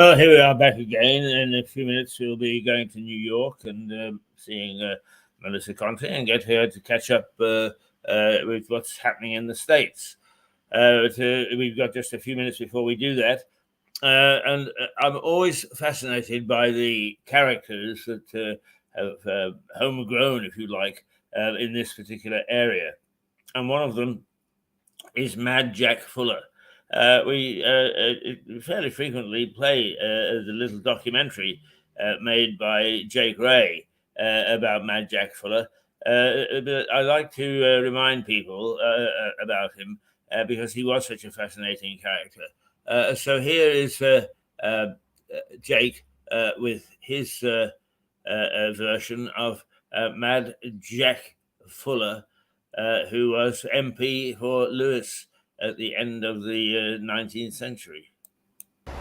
Oh, here we are back again. In a few minutes, we'll be going to New York and seeing Melissa Conte and get her to catch up with what's happening in the States. We've got just a few minutes before we do that. And I'm always fascinated by the characters that have homegrown, if you like, in this particular area. And one of them is Mad Jack Fuller. We fairly frequently play the little documentary made by Jake Ray about Mad Jack Fuller. But I like to remind people about him because he was such a fascinating character. So here is Jake with his version of Mad Jack Fuller, who was MP for Lewis at the end of the 19th century. I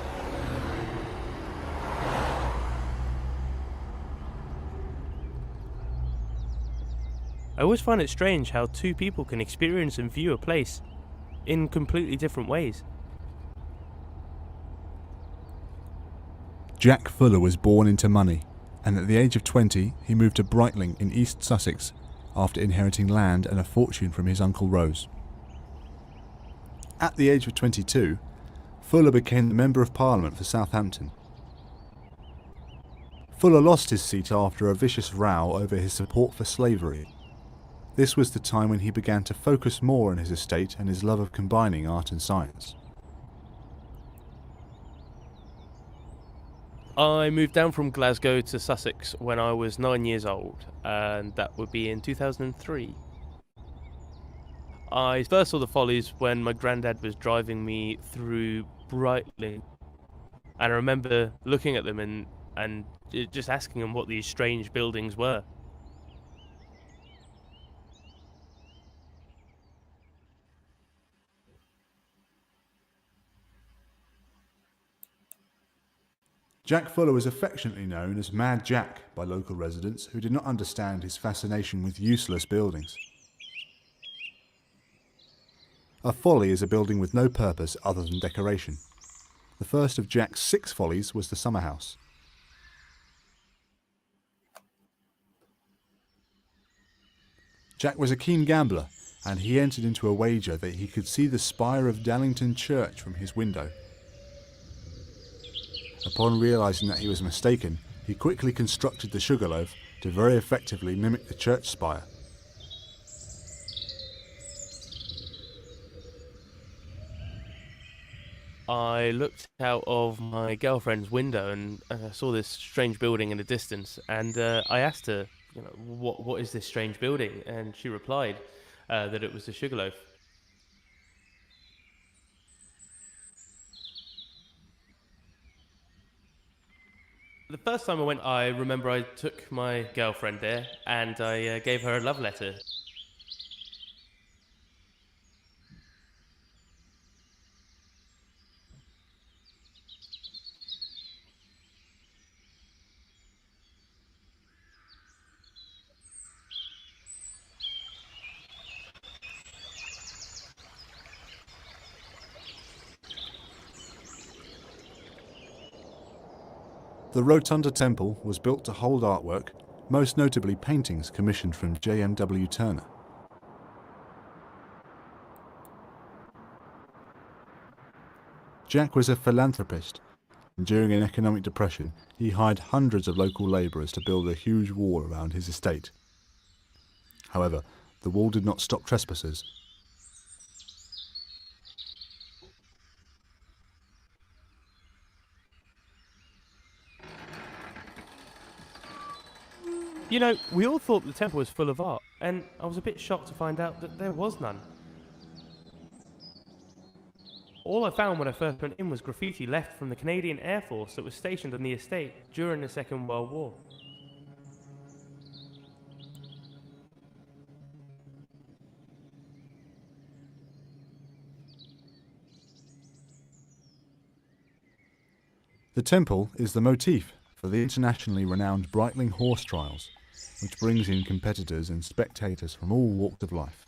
always find it strange how two people can experience and view a place in completely different ways. Jack Fuller was born into money, and at the age of 20 he moved to Brightling in East Sussex after inheriting land and a fortune from his uncle Rose. At the age of 22, Fuller became the Member of Parliament for Southampton. Fuller lost his seat after a vicious row over his support for slavery. This was the time when he began to focus more on his estate and his love of combining art and science. I moved down from Glasgow to Sussex when I was 9 years old, and that would be in 2003. I first saw the Follies when my granddad was driving me through Brightling, and I remember looking at them and just asking him what these strange buildings were. Jack Fuller was affectionately known as Mad Jack by local residents who did not understand his fascination with useless buildings. A folly is a building with no purpose other than decoration. The first of Jack's 6 follies was the summer house. Jack was a keen gambler, and he entered into a wager that he could see the spire of Dallington Church from his window. Upon realising that he was mistaken, he quickly constructed the Sugarloaf to very effectively mimic the church spire. I looked out of my girlfriend's window and I saw this strange building in the distance, and I asked her, what is this strange building? And she replied that it was the Sugarloaf. The first time I went, I remember I took my girlfriend there and I gave her a love letter. The Rotunda Temple was built to hold artwork, most notably paintings commissioned from J.M.W. Turner. Jack was a philanthropist, and during an economic depression, he hired hundreds of local labourers to build a huge wall around his estate. However, the wall did not stop trespassers. We all thought the temple was full of art, and I was a bit shocked to find out that there was none. All I found when I first went in was graffiti left from the Canadian Air Force that was stationed on the estate during the Second World War. The temple is the motif for the internationally renowned Brightling Horse Trials, which brings in competitors and spectators from all walks of life.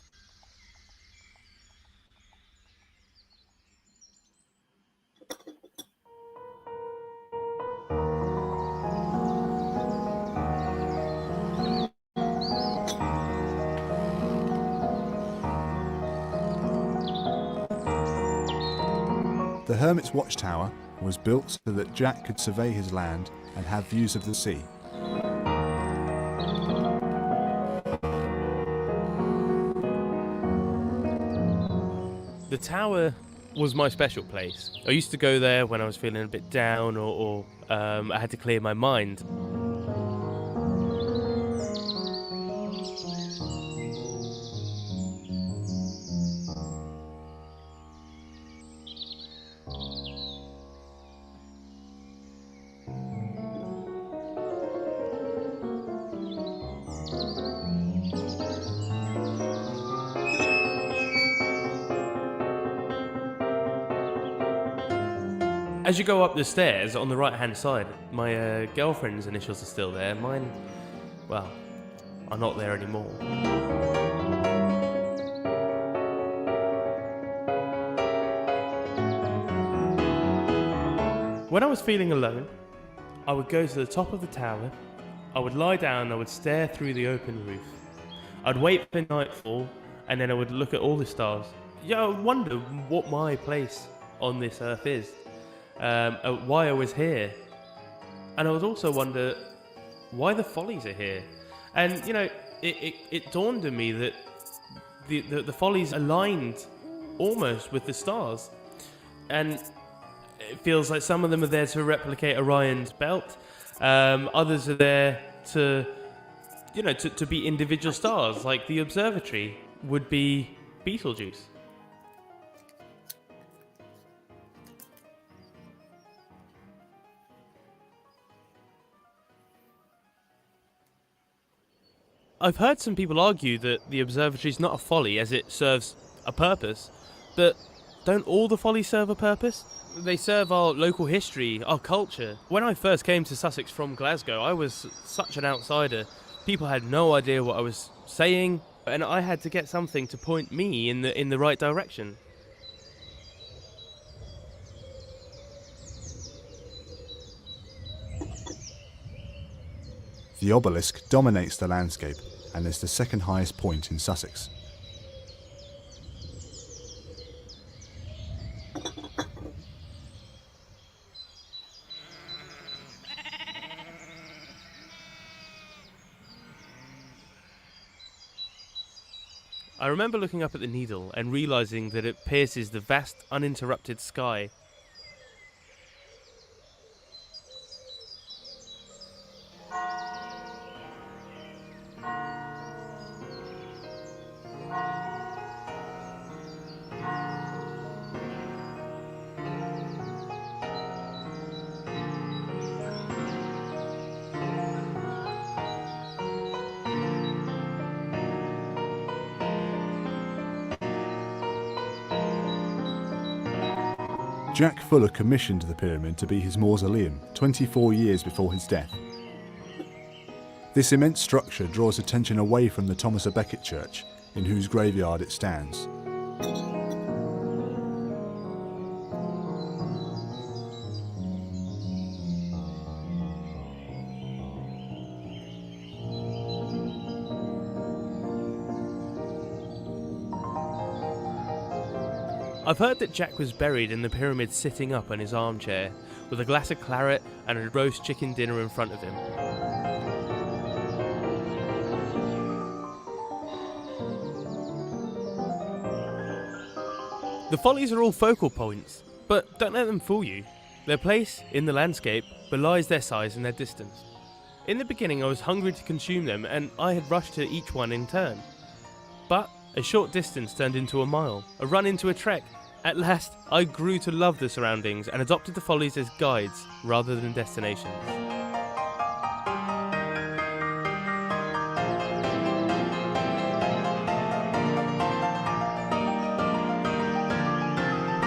The Hermit's Watchtower was built so that Jack could survey his land and have views of the sea. The tower was my special place. I used to go there when I was feeling a bit down or I had to clear my mind. As you go up the stairs, on the right-hand side, my girlfriend's initials are still there. Mine, well, are not there anymore. When I was feeling alone, I would go to the top of the tower, I would lie down, I would stare through the open roof. I'd wait for nightfall, and then I would look at all the stars. Yeah, I would wonder what my place on this earth is. Why I was here, and I would also wonder why the Follies are here. And you know, it dawned on me that the Follies aligned almost with the stars, and it feels like some of them are there to replicate Orion's belt, others are there to, you know, to be individual stars, like the observatory would be Betelgeuse. I've heard some people argue that the observatory is not a folly as it serves a purpose, but don't all the follies serve a purpose? They serve our local history, our culture. When I first came to Sussex from Glasgow, I was such an outsider. People had no idea what I was saying, and I had to get something to point me in the right direction. The obelisk dominates the landscape and is the second highest point in Sussex. I remember looking up at the needle and realising that it pierces the vast, uninterrupted sky. Jack Fuller commissioned the pyramid to be his mausoleum 24 years before his death. This immense structure draws attention away from the Thomas à Becket church, in whose graveyard it stands. I've heard that Jack was buried in the pyramid sitting up in his armchair, with a glass of claret and a roast chicken dinner in front of him. The Follies are all focal points, but don't let them fool you. Their place in the landscape belies their size and their distance. In the beginning I was hungry to consume them, and I had rushed to each one in turn. But a short distance turned into a mile, a run into a trek. At last, I grew to love the surroundings and adopted the Follies as guides rather than destinations.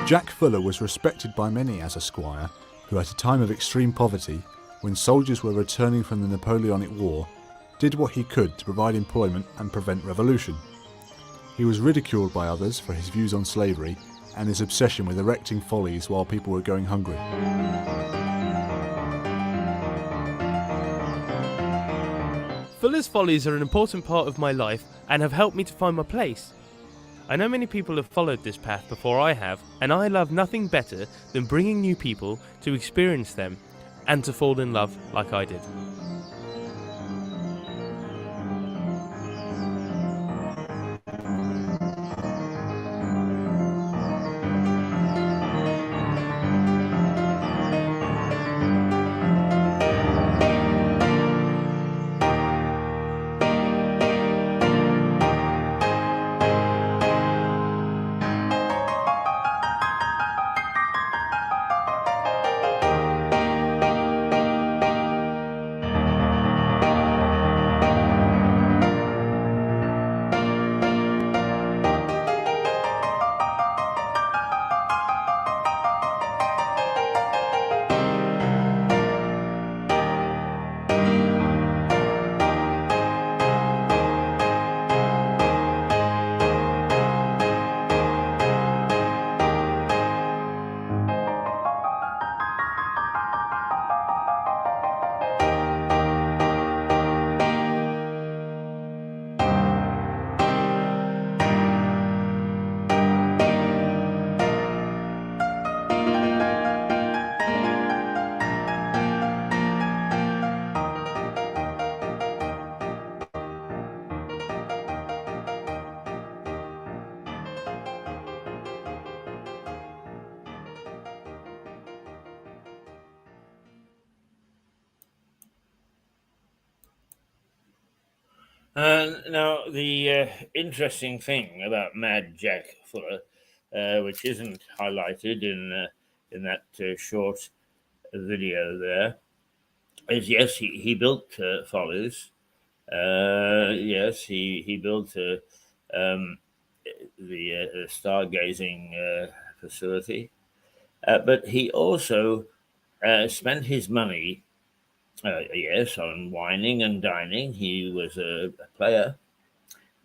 Jack Fuller was respected by many as a squire who, at a time of extreme poverty, when soldiers were returning from the Napoleonic War, did what he could to provide employment and prevent revolution. He was ridiculed by others for his views on slavery and his obsession with erecting follies while people were going hungry. Fuller's Follies are an important part of my life and have helped me to find my place. I know many people have followed this path before I have, and I love nothing better than bringing new people to experience them and to fall in love like I did. Now, the interesting thing about Mad Jack Fuller, which isn't highlighted in that short video there, is yes, he built Follies. Yes, he built um, the stargazing facility, but he also spent his money. Yes, on whining and dining. He was a player,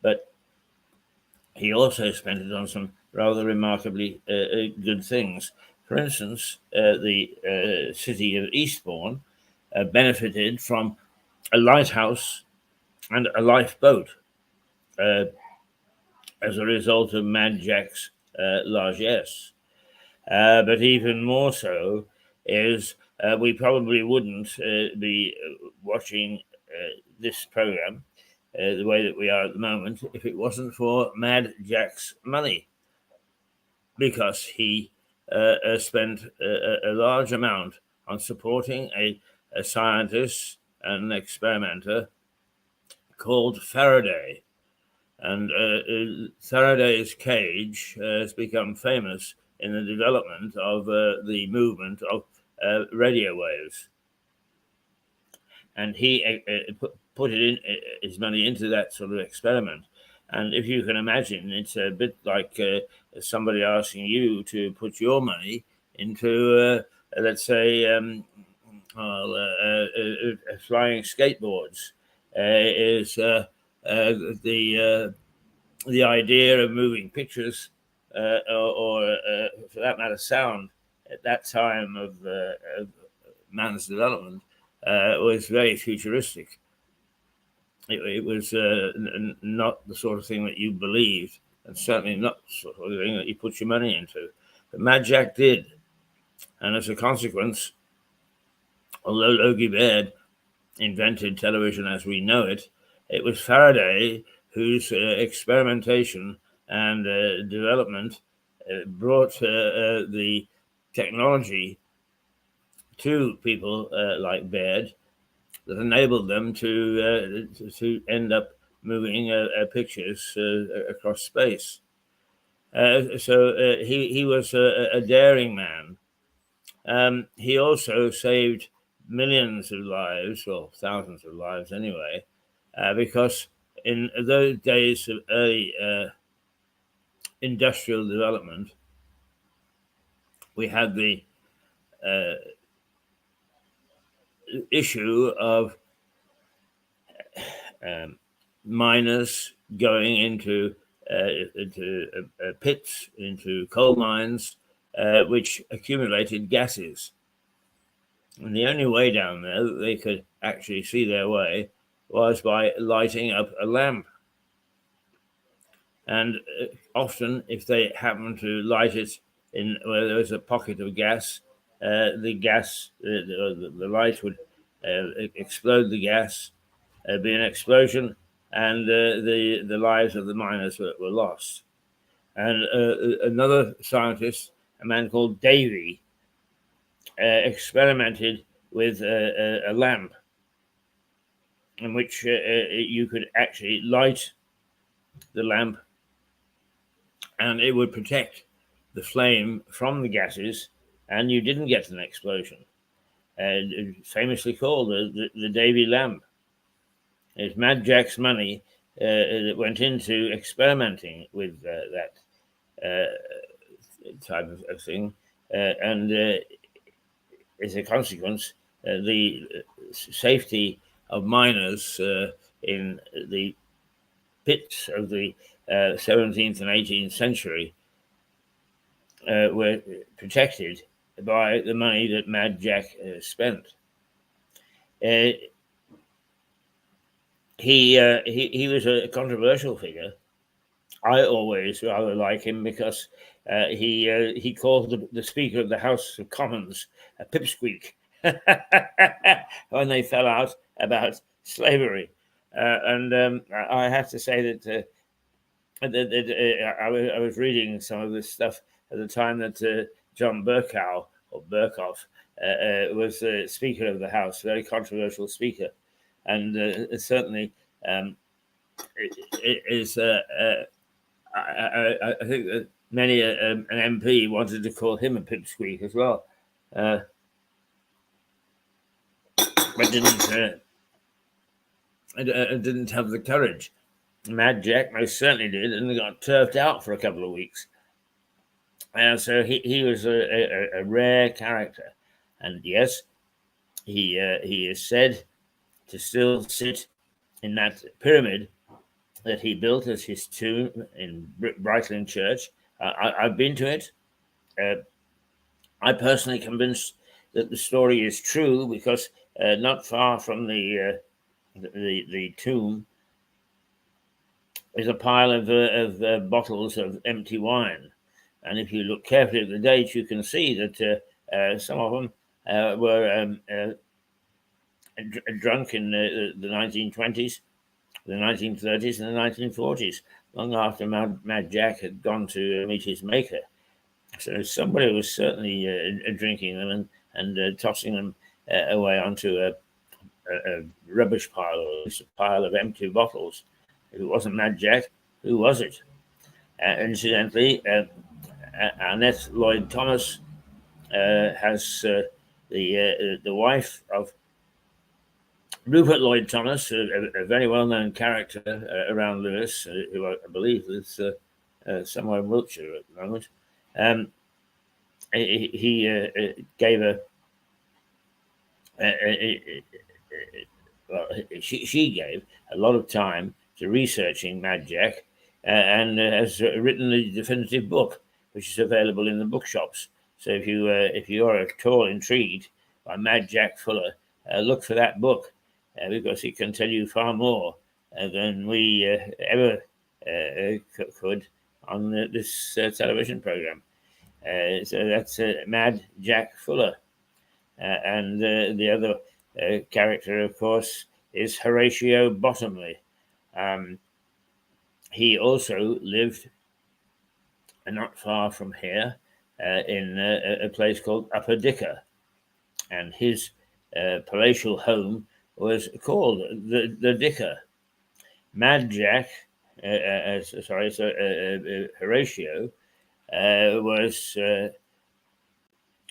but he also spent it on some rather remarkably good things. For instance, the city of Eastbourne benefited from a lighthouse and a lifeboat uh, as a result of Mad Jack's largesse. But even more so is we probably wouldn't be watching this program the way that we are at the moment if it wasn't for Mad Jack's money, because he spent a large amount on supporting a scientist and an experimenter called Faraday. And Faraday's cage has become famous in the development of the movement of radio waves. And he put it in his money into that sort of experiment. And if you can imagine, it's a bit like somebody asking you to put your money into, let's say, flying skateboards. Is the idea of moving pictures or for that matter, sound at that time of man's development was very futuristic. It was not the sort of thing that you believed, and certainly not the sort of thing that you put your money into. But Mad Jack did. And as a consequence, although Logie Baird invented television as we know it, it was Faraday whose experimentation and development brought the technology to people like Baird that enabled them to end up moving pictures across space. So he was a daring man. He also saved millions of lives, or thousands of lives anyway, because in those days of early industrial development, we had the issue of miners going into pits, into coal mines, which accumulated gases. And the only way down there that they could actually see their way was by lighting up a lamp. and often, if they happen to light it in where there was a pocket of gas, the light would explode the gas, be an explosion, and the lives of the miners were lost. And another scientist, a man called Davy, experimented with a lamp in which you could actually light the lamp, and it would protect the flame from the gases, and you didn't get an explosion. Famously called the Davy lamp. It's Mad Jack's money that went into experimenting with that type of thing, and as a consequence, the safety of miners in the pits of the 17th and 18th century were protected by the money that Mad Jack spent. He was a controversial figure. I always rather like him because he called the Speaker of the House of Commons a pipsqueak when they fell out about slavery. And I have to say that I was reading some of this stuff at the time that John Bercow or Berkoff was Speaker of the House, very controversial speaker, and certainly it is. I think that many an MP wanted to call him a pipsqueak as well, but didn't have the courage. Mad Jack most certainly did, and got turfed out for a couple of weeks. So he was a rare character, and yes, he is said to still sit in that pyramid that he built as his tomb in Brightling Church. I've been to it. I'm personally convinced that the story is true because not far from the tomb is a pile of bottles of empty wine, and if you look carefully at the date, you can see that some of them were drunk in the 1920s, the 1930s, and the 1940s, long after Mad Jack had gone to meet his maker. So somebody was certainly drinking them and tossing them away onto a rubbish pile, or a pile of empty bottles. If it wasn't Mad Jack, who was it? Incidentally, Annette Lloyd Thomas has the wife of Rupert Lloyd Thomas, a very well-known character around Lewes, who I believe is somewhere in Wiltshire at the moment. He gave she gave a lot of time to researching Mad Jack, and has written a definitive book, which is available in the bookshops. So if you are at all intrigued by Mad Jack Fuller, look for that book. Because it can tell you far more than we ever could on this television program. So that's Mad Jack Fuller. And the other character, of course, is Horatio Bottomley. He also lived not far from here in a place called Upper Dicker. And his palatial home was called the Dicker. Mad Jack, Horatio, was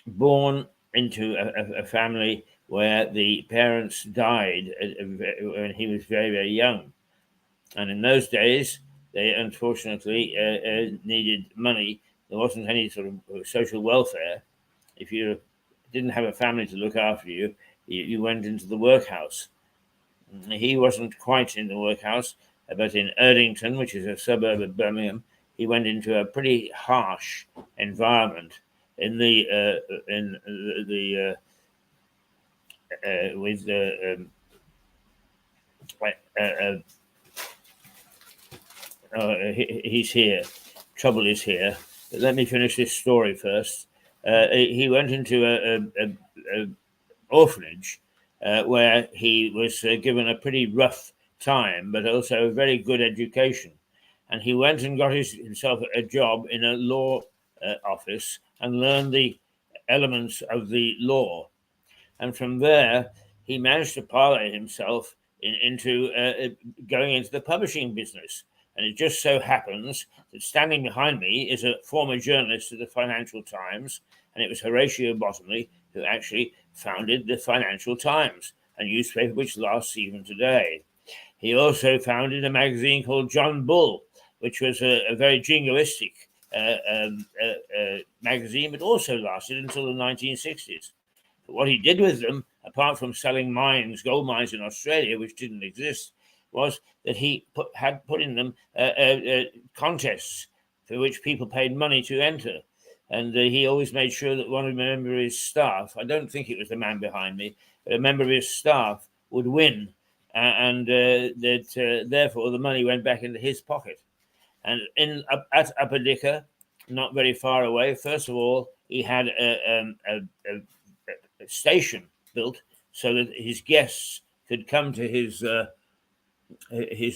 born into a family where the parents died when he was very, very young. And in those days, they unfortunately needed money. There wasn't any sort of social welfare. If you didn't have a family to look after you, you went into the workhouse. He wasn't quite in the workhouse, but in Erdington, which is a suburb of Birmingham, he went into a pretty harsh environment in he's here. Trouble is here. But let me finish this story first. He went into a orphanage where he was given a pretty rough time, but also a very good education. And he went and got himself a job in a law office and learned the elements of the law. And from there, he managed to parlay himself into going into the publishing business. And it just so happens that standing behind me is a former journalist of the Financial Times, and it was Horatio Bottomley who actually founded the Financial Times, a newspaper which lasts even today. He also founded a magazine called John Bull, which was a very jingoistic magazine, but also lasted until the 1960s. But what he did with them, apart from selling gold mines in Australia, which didn't exist, was that he had put in them contests for which people paid money to enter. And he always made sure that one member of his staff, I don't think it was the man behind me, but a member of his staff would win. And that therefore the money went back into his pocket. And at Upper Dicker, not very far away, first of all, he had a station built so that his guests could come to his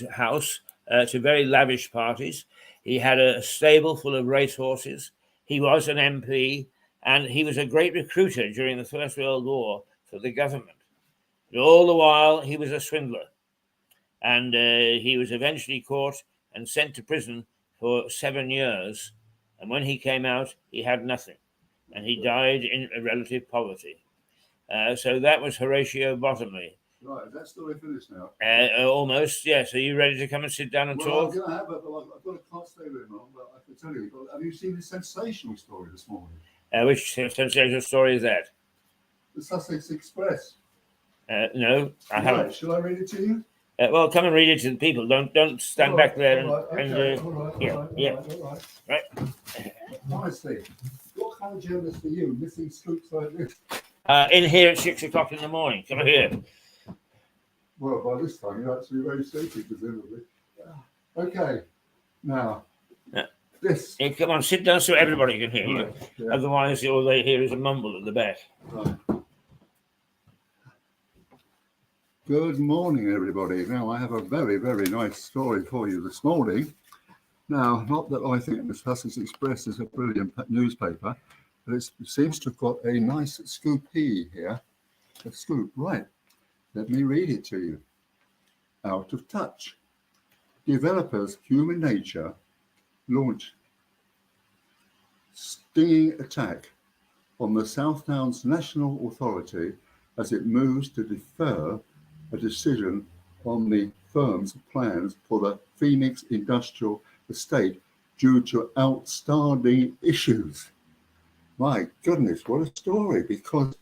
house to very lavish parties. He had a stable full of racehorses. He was an MP, and he was a great recruiter during the First World War for the government. But all the while, he was a swindler, and he was eventually caught and sent to prison for 7 years. And when he came out, he had nothing, and he died in relative poverty. So that was Horatio Bottomley. Right, is that story finished now? Almost, yes. Are you ready to come and sit down and talk? I'm going to have it, but I've got a can't stay very long. But I can tell you, have you seen the sensational story this morning? Which sensational story is that? The Sussex Express. No, I haven't. Right, shall I read it to you? Well, come and read it to the people. Don't stand back there all right. Honestly, what kind of journalist are you missing scoops like this? In here at 6 o'clock in the morning. Come here. Well, by this time you're actually very sleepy, presumably. Okay, now this. Hey, come on, sit down so everybody can hear you. Yeah. Otherwise, all they hear is a mumble at the back. Right. Good morning, everybody. Now, I have a very, very nice story for you this morning. Now, not that I think the Sussex Express is a brilliant newspaper, but it seems to have got a nice scoopy here. A scoop, right. Let me read it to you. Out of touch. Developers Human Nature launch stinging attack on the South Downs National Authority as it moves to defer a decision on the firm's plans for the Phoenix Industrial Estate due to outstanding issues. My goodness, what a story, because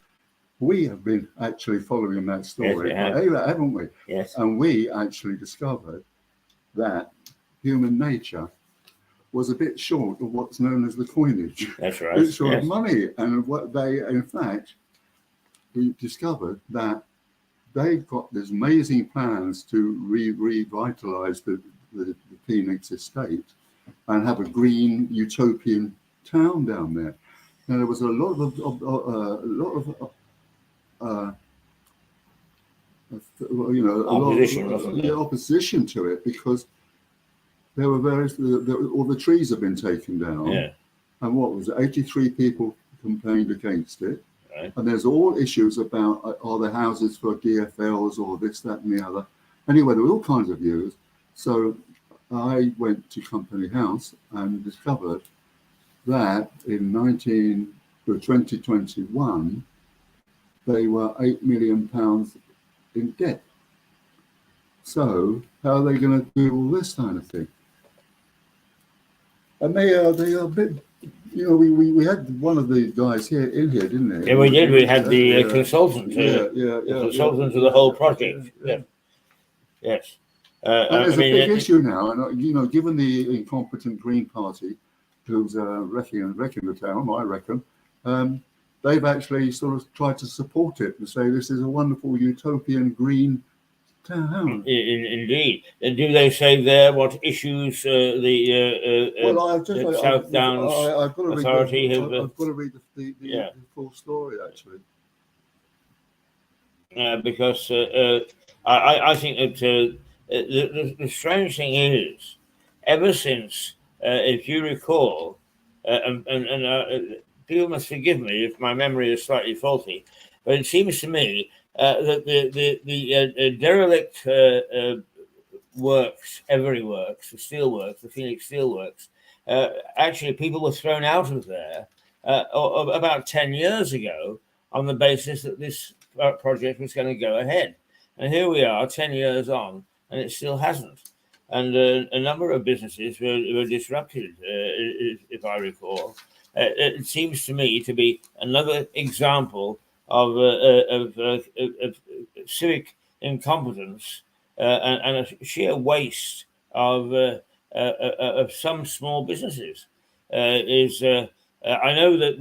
we have been actually following that story, haven't we? Yes. And we actually discovered that Human Nature was a bit short of what's known as the coinage. That's right. It's short of money. And what they, in fact, we discovered that they've got these amazing plans to revitalize the Phoenix estate and have a green utopian town down there. Now, there was a lot of opposition to it, because there were all the trees have been taken down. Yeah. And what was it? 83 people campaigned against it. Right. And there's all issues about are the houses for DFLs or this, that, and the other. Anyway, there were all kinds of views. So I went to Company House and discovered that in 2021, they were £8 million in debt. So how are they going to do all this kind of thing? And they are a bit, we had one of the guys here, didn't they? Yeah, we did. We had the consultant. Consultant to the whole project. Yeah. Yes. And there's a big issue now, and given the incompetent Green Party, who's wrecking the town, I reckon, they've actually sort of tried to support it and say this is a wonderful utopian green Town. Indeed. And do they say there what issues Well, I've South Downs I've got to Authority read have? I've got to read the Yeah. full story actually. Because I think that the strange thing is, ever since, if you recall, and people must forgive me if my memory is slightly faulty, but it seems to me that the derelict works, Every Works, the steelworks, the Phoenix Steelworks, actually people were thrown out of there about 10 years ago on the basis that this project was going to go ahead. And here we are 10 years on, and it still hasn't. And a number of businesses were disrupted, if I recall. It seems to me to be another example of civic incompetence and a sheer waste of some small businesses. I know that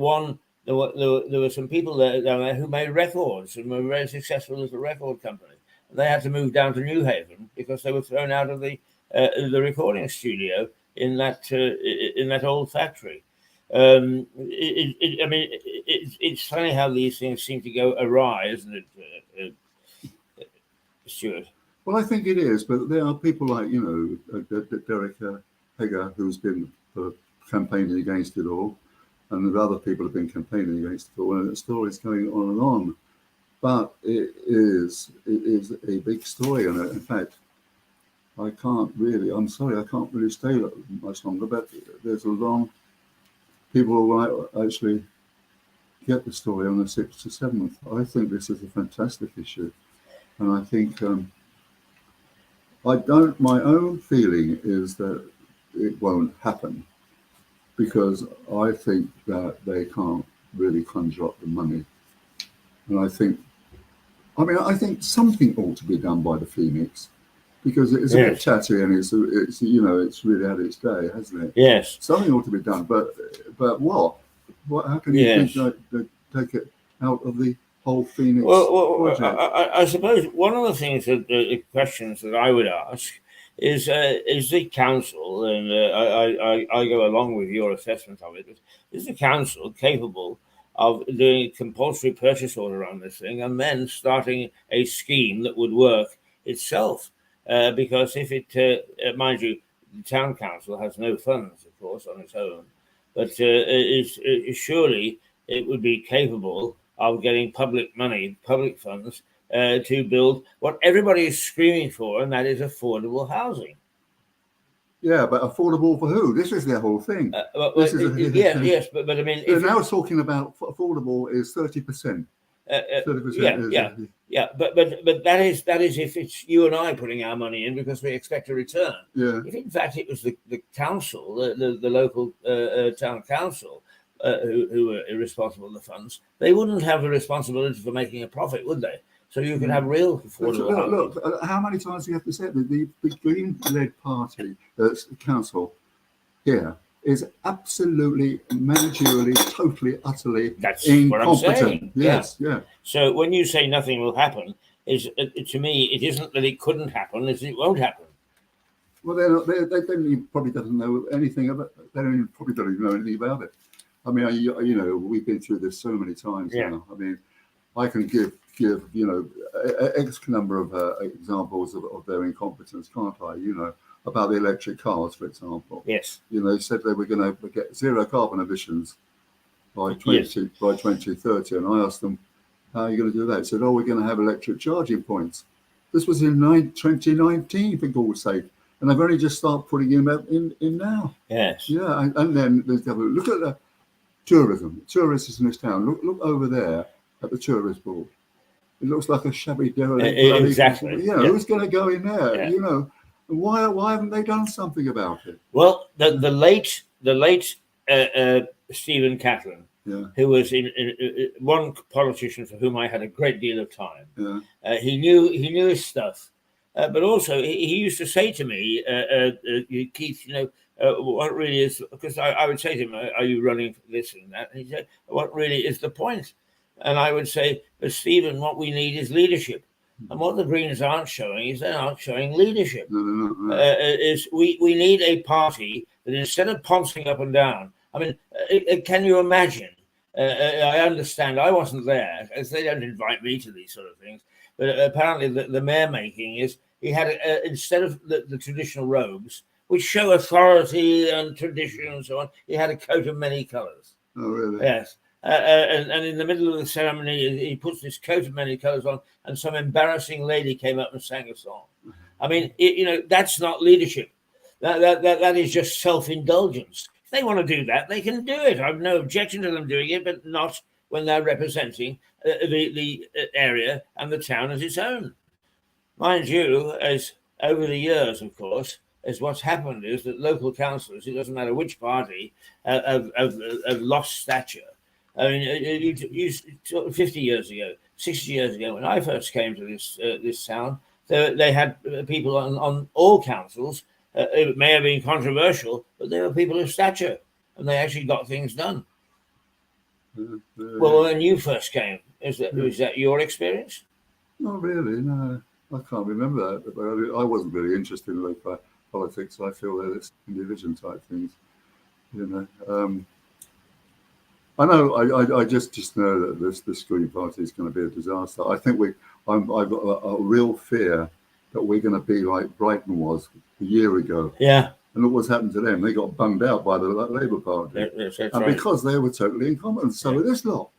there were some people down there who made records and were very successful as a record company. They had to move down to New Haven because they were thrown out of the recording studio in that old factory. It's funny how these things seem to go awry, isn't it, Stuart? Well, I think it is, but there are people like Derek Hager, who's been campaigning against it all, and the other people have been campaigning against it all, and the story's going on and on. But it is a big story, and in fact, I'm sorry, I can't really stay much longer, but there's people will actually get the story on the 6th to 7th. I think this is a fantastic issue, and I think my own feeling is that it won't happen, because I think that they can't really conjure up the money. And I think something ought to be done by the Phoenix, because it's a bit tatty and it's really had its day, hasn't it? Yes. Something ought to be done, but what? How can you think that take it out of the whole Phoenix project? I suppose one of the things the questions that I would ask is the council, and I go along with your assessment of it, is the council capable of doing a compulsory purchase order on this thing and then starting a scheme that would work itself? Because if it, mind you, the town council has no funds, of course, on its own, but surely it would be capable of getting public money, public funds, to build what everybody is screaming for, and that is affordable housing. Yeah, but affordable for who? This is their whole thing. Yes, but I mean, they're now talking about affordable is 30%. 30%. Yeah, but that is if it's you and I putting our money in because we expect a return. Yeah. If in fact it was the council, the local town council, who were responsible for the funds, they wouldn't have the responsibility for making a profit, would they? So you could have real affordable housing. Look, how many times do you have to say that the Green-led party, council here, is absolutely managerially, totally, utterly incompetent. What I'm saying. Yes, yeah. So when you say nothing will happen, to me, it isn't that it couldn't happen; it's it won't happen. Well, they probably doesn't know anything about. Probably don't even know anything about it. I mean, we've been through this so many times now. I mean, I can give X number of examples of their incompetence, can't I? About the electric cars, for example. Yes. They said they were going to get zero carbon emissions by 2030, and I asked them, "How are you going to do that?" They said, "Oh, we're going to have electric charging points." This was in 2019, for God's sake, and they've only just started putting in now. Yes. Yeah, and then look at the tourism. Tourists in this town. Look over there at the tourist board. It looks like a shabby derelict. Exactly. Who's going to go in there? Yeah. Why haven't they done something about it? Well, the late Stephen Catlin, who was one politician for whom I had a great deal of time. Yeah. He knew his stuff, but also he used to say to me, Keith, what really is, because I would say to him, "Are you running for this and that?" And he said, "What really is the point?" And I would say, "But Stephen, what we need is leadership. And what the Greens aren't showing is they aren't showing leadership. No. We need a party that instead of pouncing up and down, I mean, can you imagine? I understand I wasn't there, as they don't invite me to these sort of things. But apparently, the mayor making is he had instead of the traditional robes, which show authority and tradition and so on, he had a coat of many colours. Oh, really? Yes. And in the middle of the ceremony, he puts this coat of many colours on, and some embarrassing lady came up and sang a song. I mean, that's not leadership. That is just self-indulgence. If they want to do that, they can do it. I have no objection to them doing it, but not when they're representing the area and the town as its own. Mind you, as over the years, of course, as what's happened is that local councillors, it doesn't matter which party, have lost stature. I mean, 50 years ago, 60 years ago, when I first came to this town, they had people on all councils. It may have been controversial, but they were people of stature, and they actually got things done. Well, when you first came, was that your experience? Not really, no. I can't remember that. But I wasn't really interested in local politics. I feel that it's division type things, I know. I just know that this Green Party is going to be a disaster. I think I've got a real fear that we're going to be like Brighton was a year ago. Yeah. And look what's happened to them. They got bunged out by the Labour Party. That's and right. because they were totally incompetent. So this lot.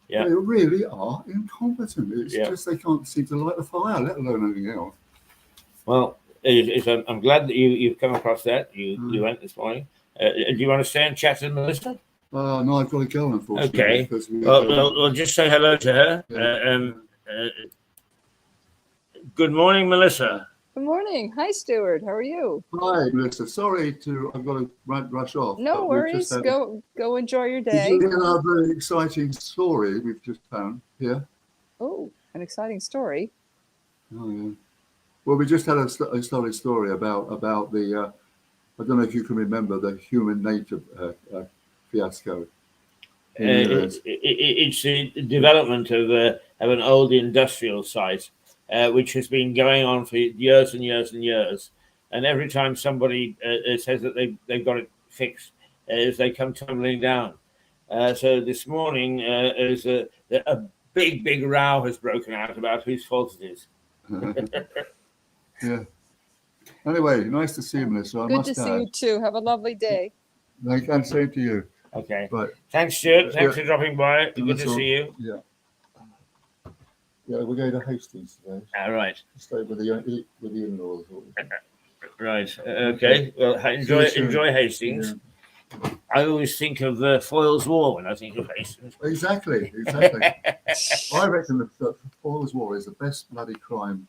Yeah. They really are incompetent. It's just they can't seem to light the fire, let alone anything else. Well, I'm glad that you've come across that. You went this morning. Do you want to stay and chat to Melissa? No, I've got to go, unfortunately. Okay. We'll just say hello to her. Yeah. Good morning, Melissa. Good morning. Hi, Stuart. How are you? Hi, Melissa. Sorry I've got to rush off. No worries. Go enjoy your day. Did you hear our very exciting story we've just found here? Oh, an exciting story. Oh, yeah. Well, we just had a story about the, I don't know if you can remember the human nature fiasco. It's the development of an old industrial site, which has been going on for years and years and years. And every time somebody says that they've got it fixed, they come tumbling down. So this morning, a big row has broken out about whose fault it is. Yeah. Anyway, nice to see you, Melissa. Good to see you too. Have a lovely day. And same to you. Okay. Right. Thanks, Stuart. Thanks for dropping by. Good to see you. Yeah. Yeah, we're going to Hastings today. All right. Stay with the in-laws. Right. Okay. Well, enjoy Hastings. Yeah. I always think of Foyle's War when I think of Hastings. Exactly. I reckon that Foyle's War is the best bloody crime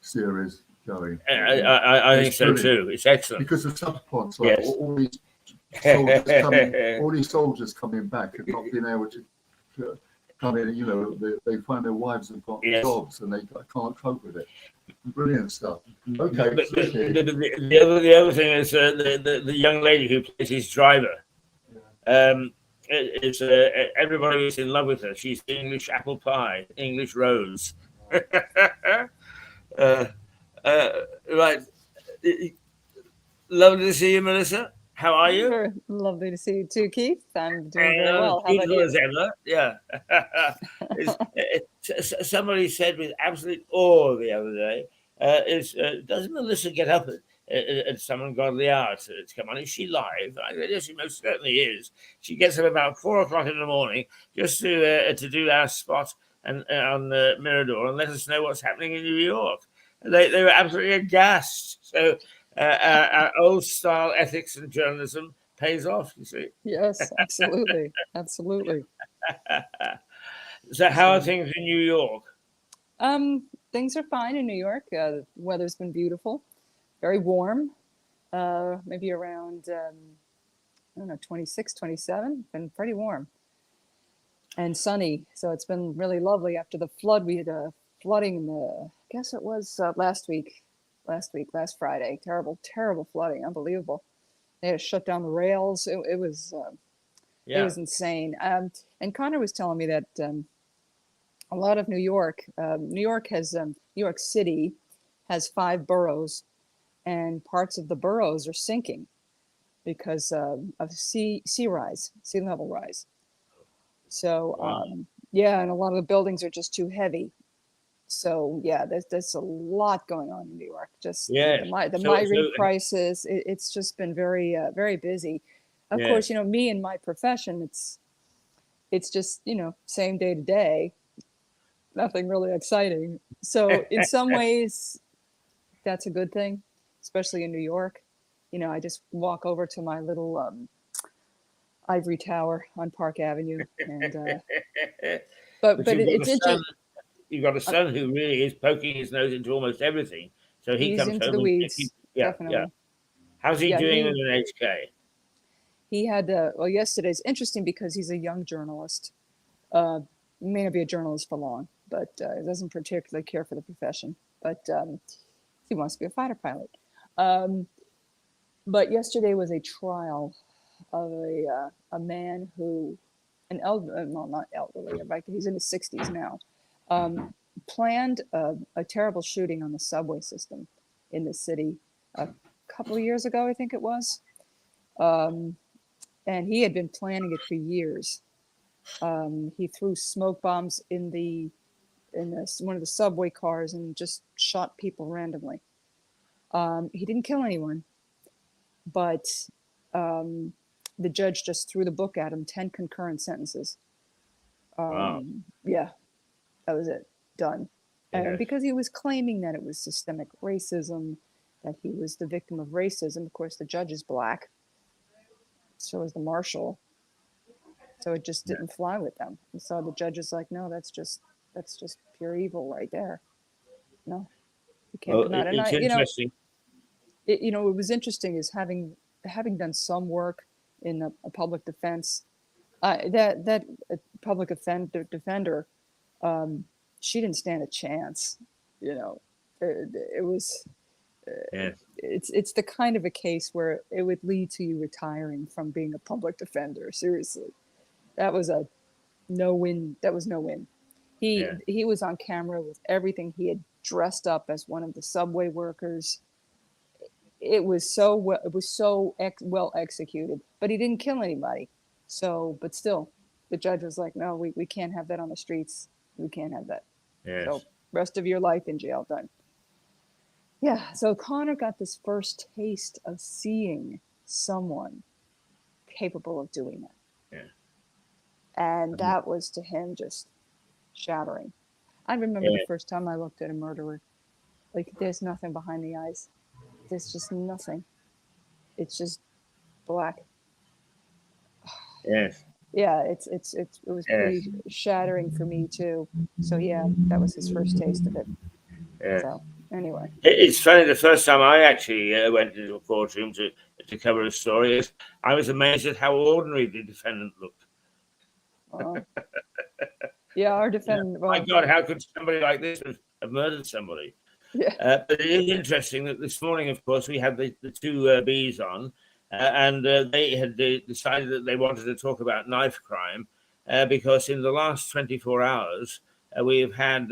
series going. I think so too. It's excellent because of subplots like all these soldiers coming back and not being able to come in. They find their wives have got jobs and they can't cope with it. Brilliant stuff. Okay. But the other thing is the young lady who plays his driver. Everybody is in love with her. She's English apple pie, English rose. Right. Lovely to see you, Melissa. How are you? Lovely to see you too, Keith. I'm doing very well. How about beautiful you? as ever. Yeah. Somebody said with absolute awe the other day, doesn't Melissa get up at some ungodly hour to come on? Is she live? Yes, she most certainly is. She gets up about 4 o'clock in the morning just to do our spot on Mirador and let us know what's happening in New York. They were absolutely aghast. So our old style ethics and journalism pays off, you see. Yes, absolutely. Absolutely. So how are things in New York? Things are fine in New York. The weather's been beautiful, very warm, maybe around, 26, 27, been pretty warm and sunny. So it's been really lovely after the flood. We had flooding in I guess it was last Friday. Terrible flooding. Unbelievable. They had to shut down the rails. It was insane. And Connor was telling me that a lot of New York. New York City has 5 boroughs, and parts of the boroughs are sinking because of sea level rise. So Wow. yeah, and a lot of the buildings are just too heavy. So yeah, there's a lot going on in New York. Just Yes. the So migrant crisis. It's just been very very busy. Of course, yes. me and my profession, it's just same day to day, nothing really exciting. So in some ways, that's a good thing, especially in New York. I just walk over to my little ivory tower on Park Avenue, and but But it's interesting. you've got a son who really is poking his nose into almost everything. So he He's comes into home the and weeds, yeah, yeah. definitely. How's he Yeah, doing with an HK? he had well, yesterday's interesting because he's a young journalist. May not be a journalist for long, but he doesn't particularly care for the profession. But he wants to be a fighter pilot. But yesterday was a trial of a man who, an elder, well, not elderly, right? He's in his 60s now. Planned a terrible shooting on the subway system in the city a couple of years ago, I think it was. And he had been planning it for years. He threw smoke bombs in one of the subway cars and just shot people randomly. He didn't kill anyone, but the judge just threw the book at him, 10 concurrent sentences. Wow. Yeah, that was it. Done. And Yes. because he was claiming that it was systemic racism, that he was the victim of racism. Of course, the judge is black. So is the marshal. So it just didn't fly with them. And so the judge is like, no, that's just pure evil right there. No, you can't Well, come out. And it's interesting. it was interesting is having done some work in a public defense. That public defender, she didn't stand a chance. It was. Yes. It's the kind of a case where it would lead to you retiring from being a public defender. Seriously, that was a no win. That was no win. He was on camera with everything. He had dressed up as one of the subway workers. It was so well executed, but he didn't kill anybody. So, but still, the judge was like, no, we can't have that on the streets. We can't have that. Yes. So, rest of your life in jail, done. Yeah, so Connor got this first taste of seeing someone capable of doing that. Yeah. And that was to him just shattering. I remember the first time I looked at a murderer. Like, there's nothing behind the eyes. There's just nothing. It's just black. Yes. Yeah, it was pretty shattering for me too. So yeah, that was his first taste of it. Yes. So anyway, it's funny. The first time I actually went into a courtroom to cover a story, I was amazed at how ordinary the defendant looked. yeah, our defendant. My God, how could somebody like this have murdered somebody? Yeah. But it is interesting that this morning, of course, we had the two bees on, and they had decided that they wanted to talk about knife crime because in the last 24 hours, we have had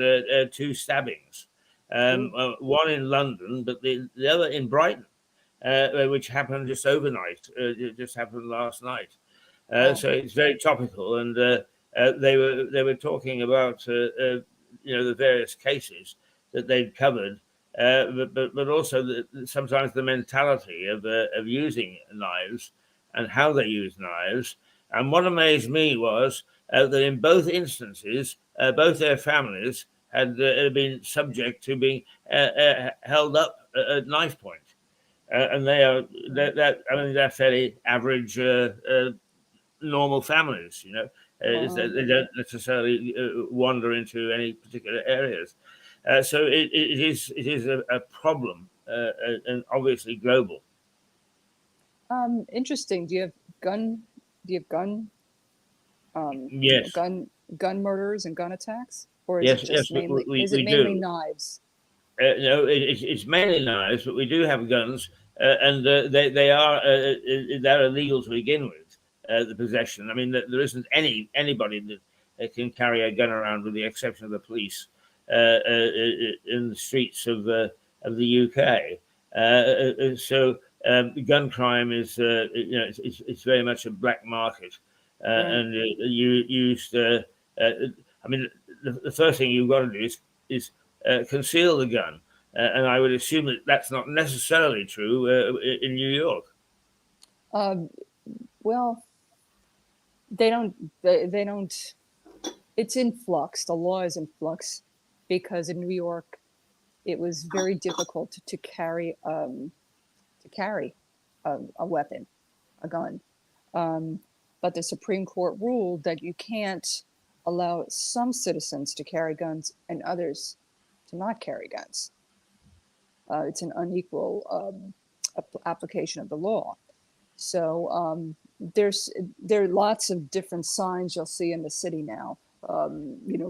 2 stabbings. One in London, but the other in Brighton, which happened just overnight. It just happened last night. So it's very topical, and they were talking about the various cases that they'd covered, but also sometimes the mentality of using knives and how they use knives. And what amazed me was that in both instances, both their families had been subject to being held up at knife point, and they're fairly average, normal families. They don't necessarily wander into any particular areas. So it is a problem, and obviously global. Interesting. Do you have gun? Yes. Gun murders and gun attacks, or is Yes, it just mainly? Is it we mainly do. knives? No, it's mainly knives, but we do have guns, and they're illegal to begin with. The possession. I mean, there isn't anybody can carry a gun around, with the exception of the police, in the streets of the UK. So gun crime is, it's very much a black market, and you used. I mean, the first thing you've got to do is conceal the gun, and I would assume that that's not necessarily true in New York. Well, they don't. They don't. It's in flux. The law is in flux because in New York, it was very difficult to carry a weapon, a gun. But the Supreme Court ruled that you can't allow some citizens to carry guns and others to not carry guns. It's an unequal application of the law. So there are lots of different signs you'll see in the city now.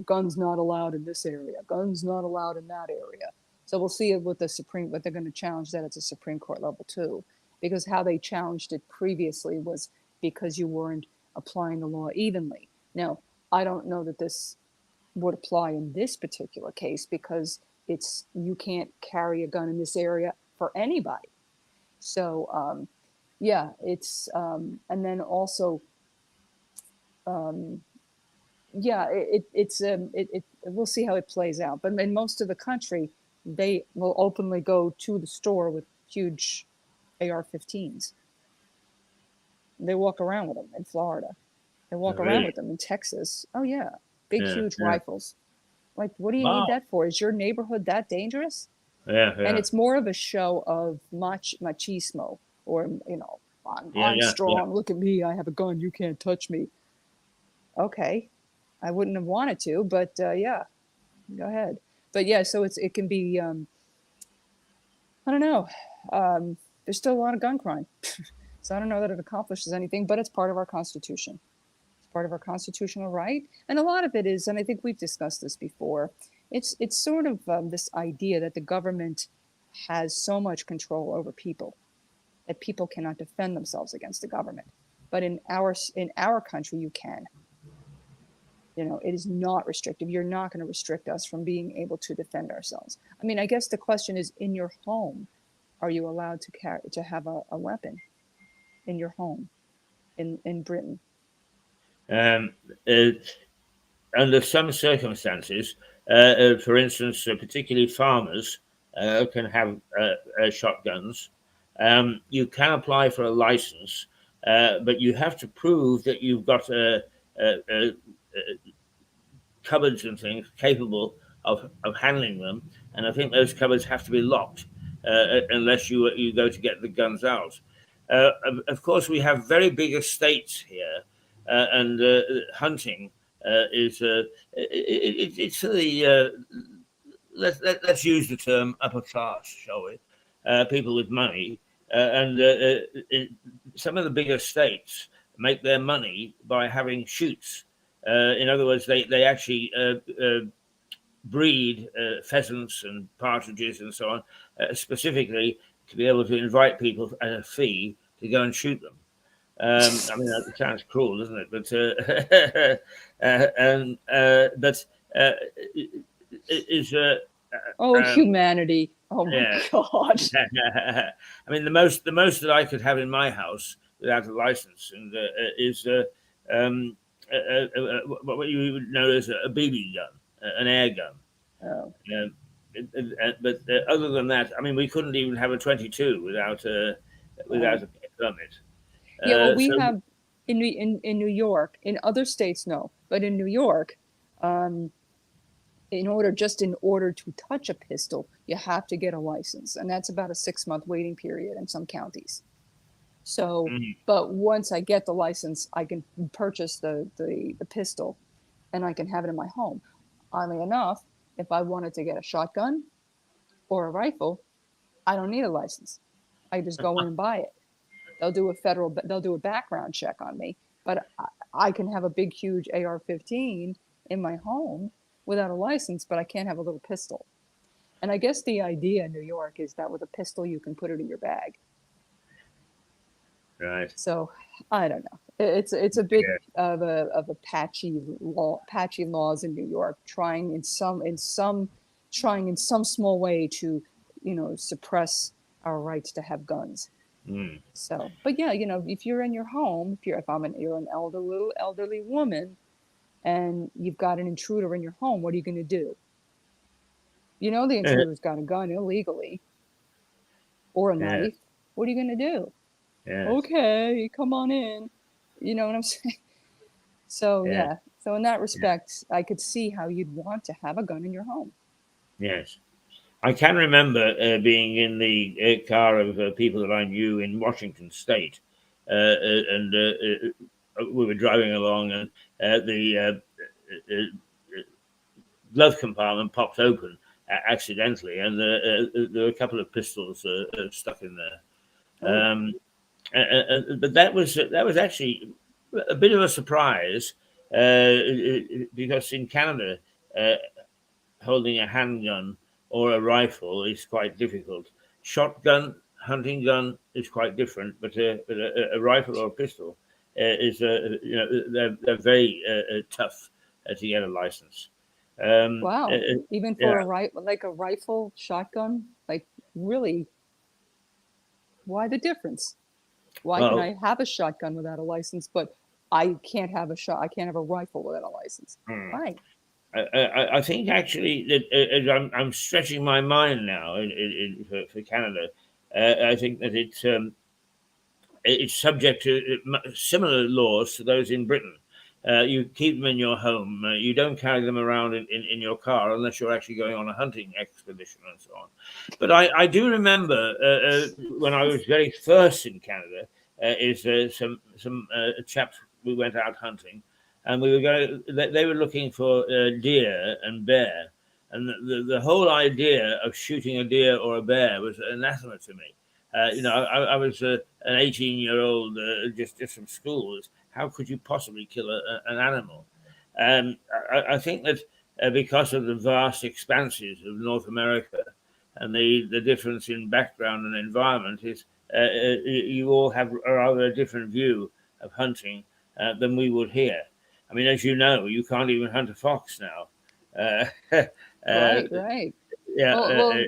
Guns not allowed in this area, guns not allowed in that area. So we'll see what they're going to challenge that at the Supreme Court level too, because how they challenged it previously was because you weren't applying the law evenly. Now, I don't know that this would apply in this particular case because you can't carry a gun in this area for anybody. So it's and then also we'll see how it plays out. But in most of the country, they will openly go to the store with huge AR-15s. They walk around with them in Florida. They walk around with them in Texas. Oh yeah, huge rifles. Like, what do you need that for? Is your neighborhood that dangerous? Yeah. And it's more of a show of machismo, or I'm strong. Look at me. I have a gun. You can't touch me. Okay, I wouldn't have wanted to, but go ahead. But yeah, so it can be. I don't know. There's still a lot of gun crime, so I don't know that it accomplishes anything. But it's part of our Constitution. It's part of our constitutional right, and a lot of it is. And I think we've discussed this before. It's sort of this idea that the government has so much control over people that people cannot defend themselves against the government. But in our country, you can. It is not restrictive. You're not going to restrict us from being able to defend ourselves. I mean, I guess the question is, in your home, are you allowed to have a weapon in your home in Britain? Under some circumstances, for instance, particularly farmers can have shotguns. You can apply for a license, but you have to prove that you've got cupboards and things capable of handling them, and I think those cupboards have to be locked unless you go to get the guns out. Of course, we have very big estates here, and hunting is it's the let's use the term upper class, shall we? People with money, and some of the bigger estates make their money by having shoots. In other words, they actually breed pheasants and partridges and so on, specifically to be able to invite people at a fee to go and shoot them. I mean, that sounds cruel, doesn't it? But humanity! Oh my God! I mean, the most that I could have in my house without a license and is what you would know as a BB gun, an air gun. Oh. But other than that, I mean, we couldn't even have a 22 without a permit. We have in New York. In other states, no, but in New York, in order to touch a pistol, you have to get a license, and that's about a 6-month waiting period in some counties. So, but once I get the license, I can purchase the pistol, and I can have it in my home. Oddly enough, if I wanted to get a shotgun or a rifle, I don't need a license. I just go in and buy it. They'll do a background check on me, but I can have a big, huge AR-15 in my home without a license, but I can't have a little pistol. And I guess the idea in New York is that with a pistol, you can put it in your bag. Right. So I don't know. It's a bit Yeah. of a patchy laws in New York, trying in some small way to, suppress our rights to have guns. Mm. So, but yeah, if you're in your home, you're an elderly woman, and you've got an intruder in your home, what are you going to do? The intruder's got a gun illegally or a Yeah. knife. What are you going to do? Yes. Okay, come on in. You know what I'm saying? So Yes. yeah. So in that respect, I could see how you'd want to have a gun in your home. Yes. I can remember being in the car of people that I knew in Washington State, and we were driving along, and the glove compartment popped open accidentally, and there were a couple of pistols stuck in there. Oh, But that was actually a bit of a surprise, because in Canada, uh, holding a handgun or a rifle is quite difficult. Shotgun, hunting gun is quite different, but a rifle or a pistol is they're very tough to get a license. wow. Even for Yeah. a rifle shotgun, like really, why the difference? Why can Well, I have a shotgun without a license, but I can't have a rifle without a license? hmm, Why? I think actually that I'm stretching my mind now for Canada. I think that it's subject to similar laws to those in Britain. You keep them in your home. You don't carry them around in your car unless you're actually going on a hunting expedition and so on. But I do remember when I was very first in Canada, is some chaps, we went out hunting, and we were going. They were looking for deer and bear, and the whole idea of shooting a deer or a bear was anathema to me. I was an 18-year-old just from school. How could you possibly kill an animal? I think that because of the vast expanses of North America and the difference in background and environment is you all have a rather different view of hunting than we would here. I mean, as you know, you can't even hunt a fox now. Uh, uh, Right, right. yeah, Well,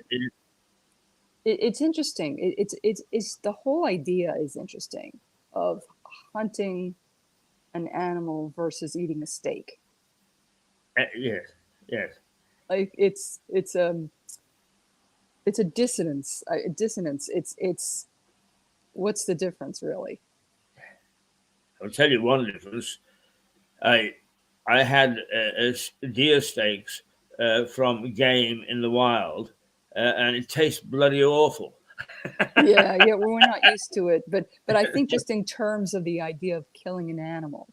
it's interesting. It's the whole idea is interesting of hunting an animal versus eating a steak. yes, yes. Like it's a dissonance. A dissonance. It's what's the difference really? I'll tell you one difference. I I had deer steaks from game in the wild, and it tastes bloody awful. Yeah, yeah, we're not used to it, but I think just in terms of the idea of killing an animal,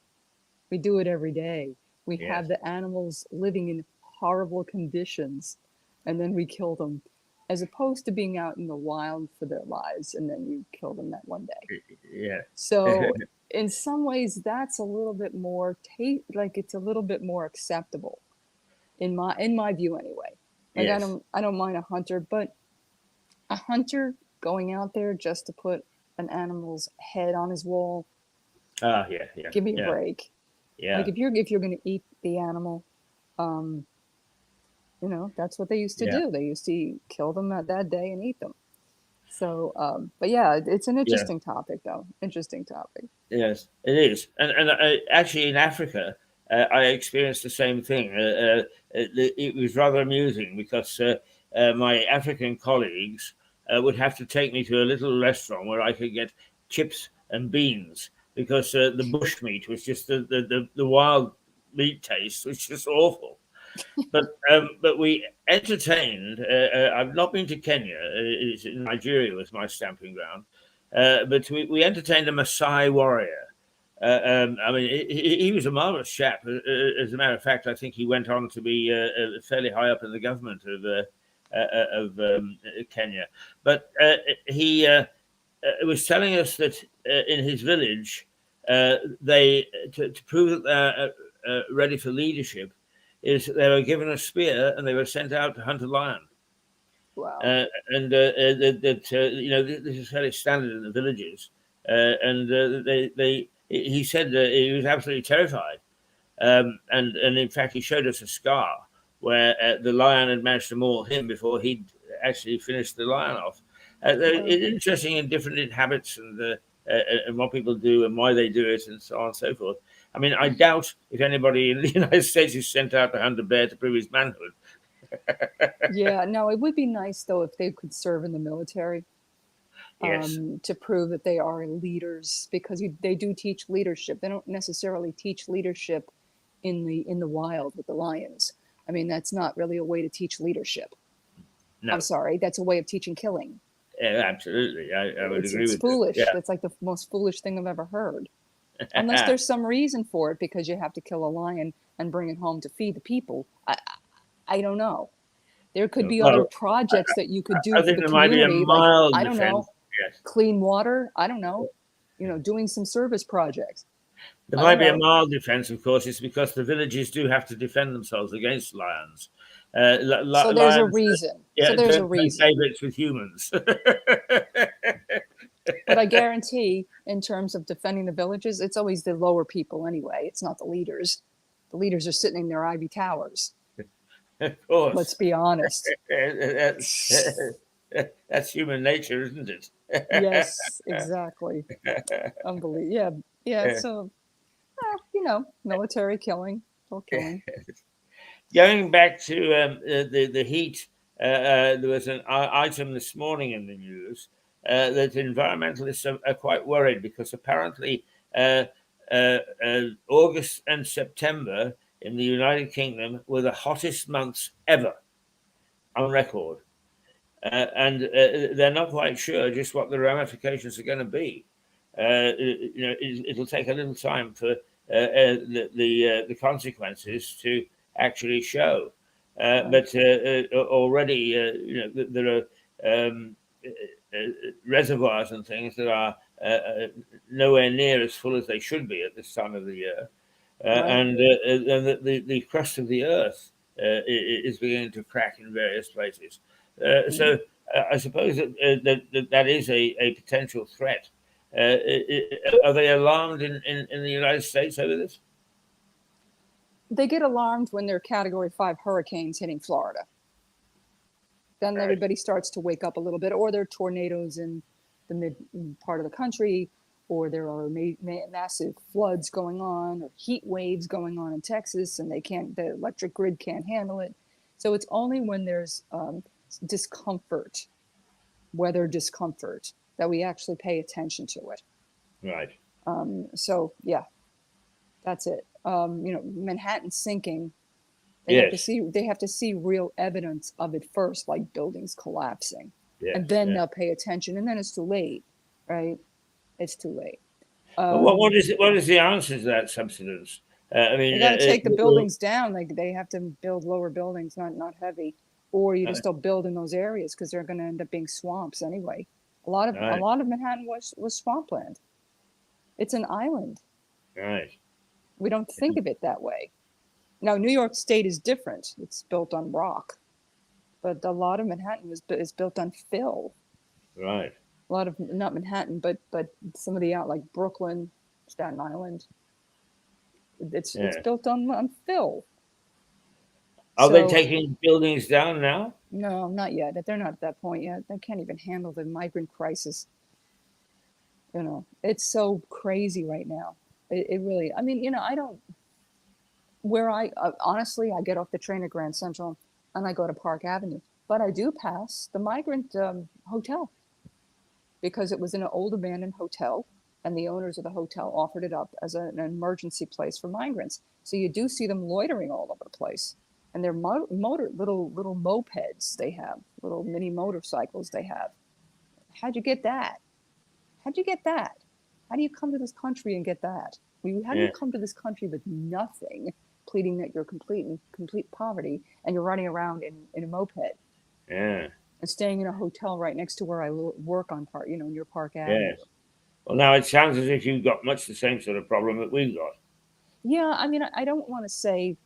we do it every day. We have Yes, the animals living in horrible conditions, and then we kill them, as opposed to being out in the wild for their lives, and then you kill them that one day. yeah, So in some ways, that's a little bit more like it's a little bit more acceptable in my view anyway. Like I yes. don't I don't mind a hunter, but a hunter going out there just to put an animal's head on his wall, Ah, yeah, yeah, give me a yeah, break. Like yeah, if you're going to eat the animal, um, that's what they used to yeah, do. They used to kill them that day and eat them. So, but yeah, it's an yeah. interesting topic, though. Interesting topic. Yes, it is, and actually in Africa, I experienced the same thing. It was rather amusing because my African colleagues would have to take me to a little restaurant where I could get chips and beans because the bush meat was just the wild meat taste was just awful. But we entertained. I've not been to Kenya. Nigeria was my stamping ground. But we entertained a Maasai warrior. I mean, he was a marvelous chap. As a matter of fact, I think he went on to be fairly high up in the government of Kenya. But he was telling us that in his village, they to prove that they're ready for leadership, is they were given a spear and they were sent out to hunt a lion. Wow. And this is fairly standard in the villages. he said that he was absolutely terrified, and in fact he showed us a scar where the lion had managed to maul him before he'd actually finished the lion off. It's interesting in different habits and what people do and why they do it and so on and so forth. I mean, I doubt if anybody in the United States is sent out to hunt a bear to prove his manhood. Yeah, no, it would be nice though if they could serve in the military. Yes. To prove that they are leaders, because they do teach leadership. They don't necessarily teach leadership in the wild with the lions. I mean, that's not really a way to teach leadership. No. I'm sorry, that's a way of teaching killing. Yeah, absolutely. I would agree with It's foolish. that. Yeah. That's like the most foolish thing I've ever heard. Unless there's some reason for it, because you have to kill a lion and bring it home to feed the people. I don't know. There could be other projects that you could do I for think the there might be a community. mild Like, I don't know, defense. Yes. clean water. I don't know. Doing some service projects. There might be a mild defense, of course. It's because the villages do have to defend themselves against lions. So there's a reason. Yeah, so there's a reason. Favorites with humans. But I guarantee, in terms of defending the villages, it's always the lower people anyway. It's not the leaders. The leaders are sitting in their ivy towers. Of course. Let's be honest. That's human nature, isn't it? Yes, exactly. Unbelievable. Yeah. So, military killing, still killing. Going back to the heat, there was an item this morning in the news that environmentalists are quite worried because apparently August and September in the United Kingdom were the hottest months ever on record. And they're not quite sure just what the ramifications are going to be. It'll take a little time for the consequences to actually show. But already, there are reservoirs and things that are nowhere near as full as they should be at this time of the year. And the crust of the earth is beginning to crack in various places. So I suppose that is a potential threat. Are they alarmed in the United States over this? They get alarmed when there are Category 5 hurricanes hitting Florida. Then everybody starts to wake up a little bit, or there are tornadoes in the mid part of the country, or there are massive floods going on, or heat waves going on in Texas, and the electric grid can't handle it. So it's only when there's discomfort, weather discomfort, that we actually pay attention to it. Right. So yeah, that's it. Manhattan sinking. They have to see real evidence of it first, like buildings collapsing, and then they'll pay attention. And then it's too late, right? It's too late. What is it? What is the answer to that subsidence? You got to take the buildings down. Like they have to build lower buildings, not heavy, or you just don't build in those areas because they're going to end up being swamps anyway. A lot of Manhattan was swampland. It's an island. Right. We don't think of it that way. Now, New York State is different. It's built on rock, but a lot of Manhattan is built on fill. Right. A lot of, not Manhattan, but some of the like Brooklyn, Staten Island. It's built on fill. Are they taking buildings down now? No, not yet. They're not at that point yet. They can't even handle the migrant crisis. It's so crazy right now. It really, I mean, I don't, honestly, I get off the train at Grand Central and I go to Park Avenue, but I do pass the migrant hotel because it was an old abandoned hotel and the owners of the hotel offered it up as an emergency place for migrants. So you do see them loitering all over the place, and they're little mopeds they have, little mini motorcycles they have. How'd you get that? How'd you get that? How do you come to this country and get that? How do you come to this country with nothing, pleading that you're complete poverty, and you're running around in a moped? Yeah. And staying in a hotel right next to where I work on near Park Avenue. Yes. Well, now it sounds as if you've got much the same sort of problem that we've got. Yeah, I mean, I don't want to say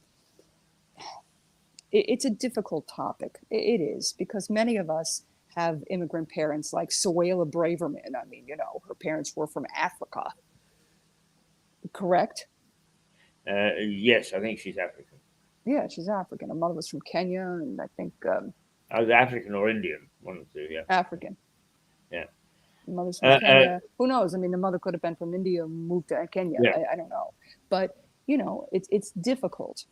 it's a difficult topic. It is, because many of us have immigrant parents like Suella Braverman. I mean, her parents were from Africa, correct? Yes, I think she's African. Yeah, she's African. Her mother was from Kenya, and I think Either African or Indian, one of the two, yeah. African. Yeah. The mother's from Kenya. Who knows? I mean, the mother could have been from India and moved to Kenya. Yeah. I don't know. But, it's difficult.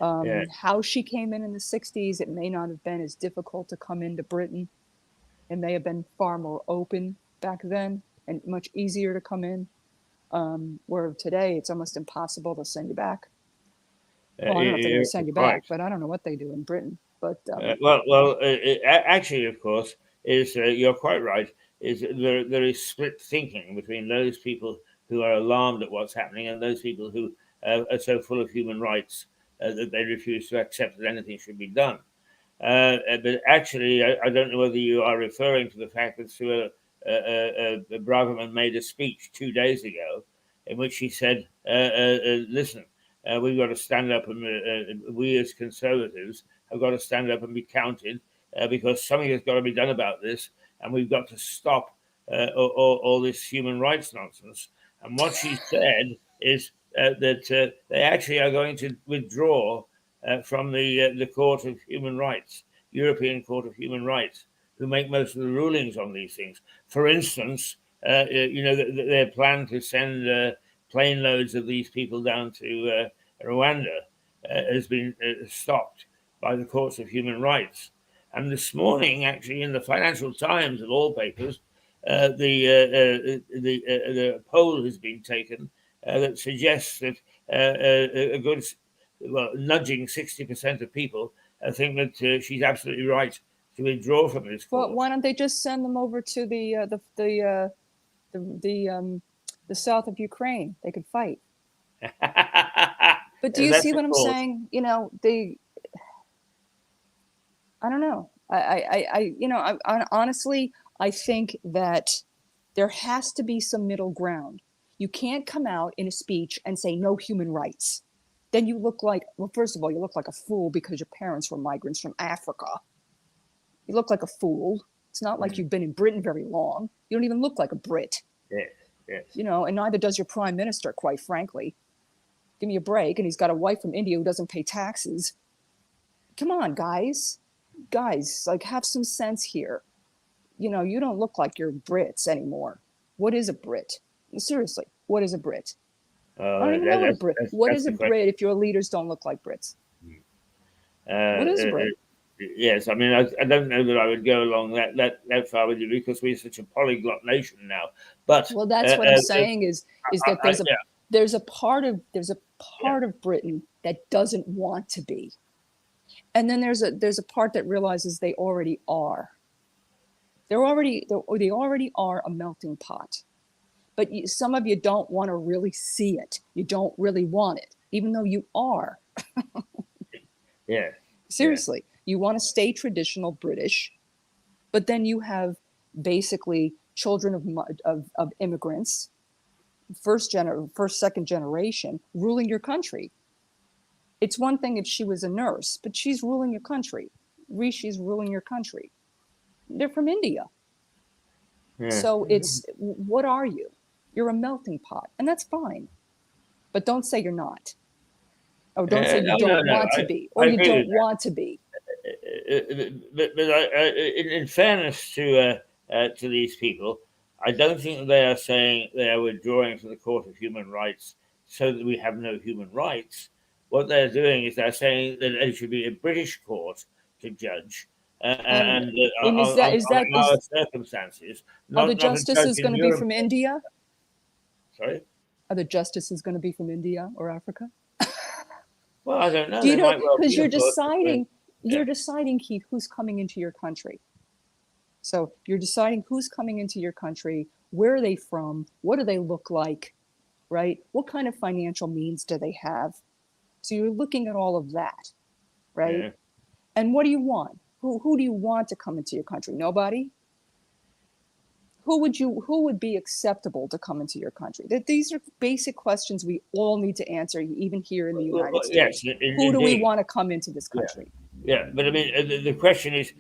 How she came in the 60s, it may not have been as difficult to come into Britain. It may have been far more open back then and much easier to come in. Where today it's almost impossible to send you back. Well, I don't know if they're going to send you back, but I don't know what they do in Britain. But actually, of course, you're quite right. There is split thinking between those people who are alarmed at what's happening and those people who are so full of human rights that they refuse to accept that anything should be done. But actually, I don't know whether you are referring to the fact that Suella Braverman made a speech 2 days ago in which she said, listen, we've got to stand up, and we as conservatives have got to stand up and be counted because something has got to be done about this, and we've got to stop all this human rights nonsense. And what she said is that they actually are going to withdraw from the Court of Human Rights, European Court of Human Rights, who make most of the rulings on these things. For instance, their plan to send plane loads of these people down to Rwanda has been stopped by the courts of human rights. And this morning, actually, in the Financial Times of all papers, the poll has been taken that suggests that a good, nudging 60% of people think that she's absolutely right to withdraw from this court. Well, why don't they just send them over to the south of Ukraine? They could fight. But do you see what I'm saying? I don't know. Honestly, I think that there has to be some middle ground. You can't come out in a speech and say no human rights. Then you look like, well, first of all, you look like a fool because your parents were migrants from Africa. You look like a fool. It's not like you've been in Britain very long. You don't even look like a Brit. Yes. And neither does your prime minister, quite frankly. Give me a break. And he's got a wife from India who doesn't pay taxes. Come on, guys. Like, have some sense here. You don't look like you're Brits anymore. What is a Brit? Seriously, what is a Brit? I don't even know what a Brit. What is a Brit if your leaders don't look like Brits? What is a Brit? Yes, I mean, I don't know that I would go along that far with you because we're such a polyglot nation now. But well, that's what I'm saying is that there's a part of Britain that doesn't want to be, and then there's a part that realizes they already are. They already are a melting pot, but some of you don't want to really see it. You don't really want it, even though you are. Yeah. Seriously. Yeah. You want to stay traditional British, but then you have basically children of immigrants, second generation, ruling your country. It's one thing if she was a nurse, but she's ruling your country. Rishi's ruling your country. They're from India. Yeah. So what are you? You're a melting pot, and that's fine. But don't say you're not. Or don't say you don't want to be, or you don't want to be. But in fairness to these people, I don't think they are saying they are withdrawing from the Court of Human Rights so that we have no human rights. What they're doing is they're saying that it should be a British court to judge, and on our circumstances. Are the justices going to be from India? Sorry? Are the justices going to be from India or Africa? Well, I don't know. Do you know? Because you're deciding. You're deciding, Keith, who's coming into your country. So you're deciding who's coming into your country, where are they from, what do they look like, right? What kind of financial means do they have? So you're looking at all of that, right? Yeah. And what do you want? Who do you want to come into your country? Nobody? Who would be acceptable to come into your country? These are basic questions we all need to answer, even here in the United States. Yes, who do we want to come into this country? Yeah, but I mean, the question is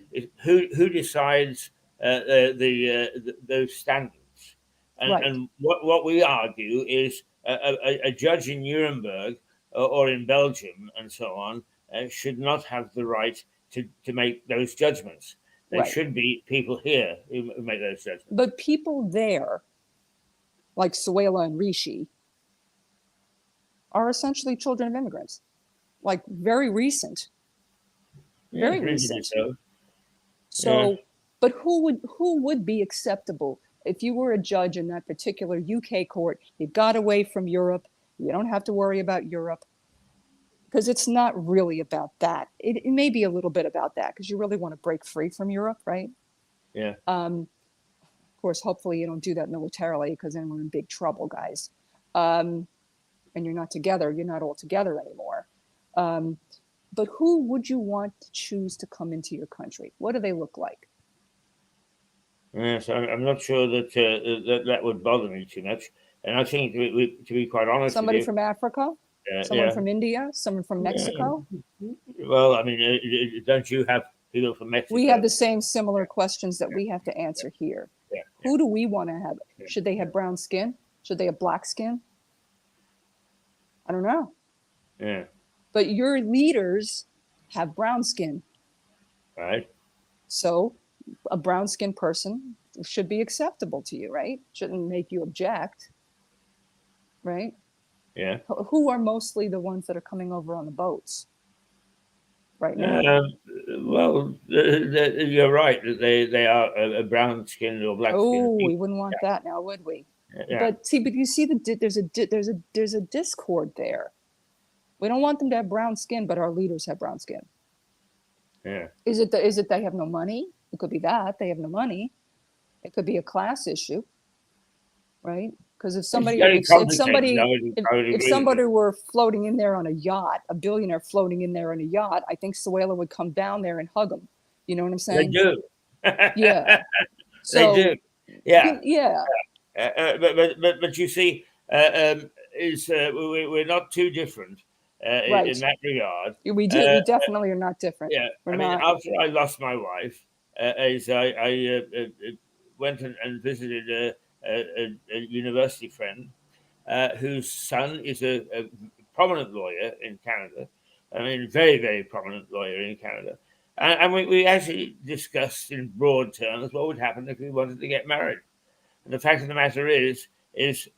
who decides those standards. And, Right. and what we argue is a judge in Nuremberg or in Belgium and so on should not have the right to make those judgments. There Right. should be people here who make those judgments. But people there, like Suela and Rishi, are essentially children of immigrants, like very recent. Very reasonably recent. so. So, Yeah. but who would be acceptable if you were a judge in that particular UK court? You got away from Europe. You don't have to worry about Europe because it's not really about that. It may be a little bit about that because you really want to break free from Europe, right? Yeah. Of course, hopefully you don't do that militarily because then we're in big trouble, guys. And you're not together. You're not all together anymore. But who would you want to choose to come into your country? What do they look like? Yes, I'm not sure that that would bother me too much. And I think, to be quite honest Somebody with you, from Africa? Someone yeah. from India? Someone from Mexico? Well, I mean, don't you have people from Mexico? We have the same similar questions that we have to answer here. Yeah. Who do we want to have? Yeah. Should they have brown skin? Should they have black skin? I don't know. Yeah. But your leaders have brown skin. Right. So a brown skinned person should be acceptable to you, right? Shouldn't make you object, right? Yeah. Who are mostly the ones that are coming over on the boats right now? Well, you're right that they are a brown skinned or black skinned Oh, we people. wouldn't want that now, would we? Yeah. But you see there's a discord there. We don't want them to have brown skin, but our leaders have brown skin. Yeah. Is it they have no money? It could be that they have no money. It could be a class issue, right? Because if somebody were floating in there on a yacht, a billionaire floating in there on a yacht, I think Suela would come down there and hug him. You know what I'm saying? They do. Yeah. So, they do. Yeah. Yeah. But you see, we're not too different Right. in that regard. We definitely are not different. Yeah, We're I mean, not. after I lost my wife, I went and visited a university friend whose son is a prominent lawyer in Canada. I mean, very, very prominent lawyer in Canada. And we actually discussed in broad terms what would happen if we wanted to get married. And the fact of the matter is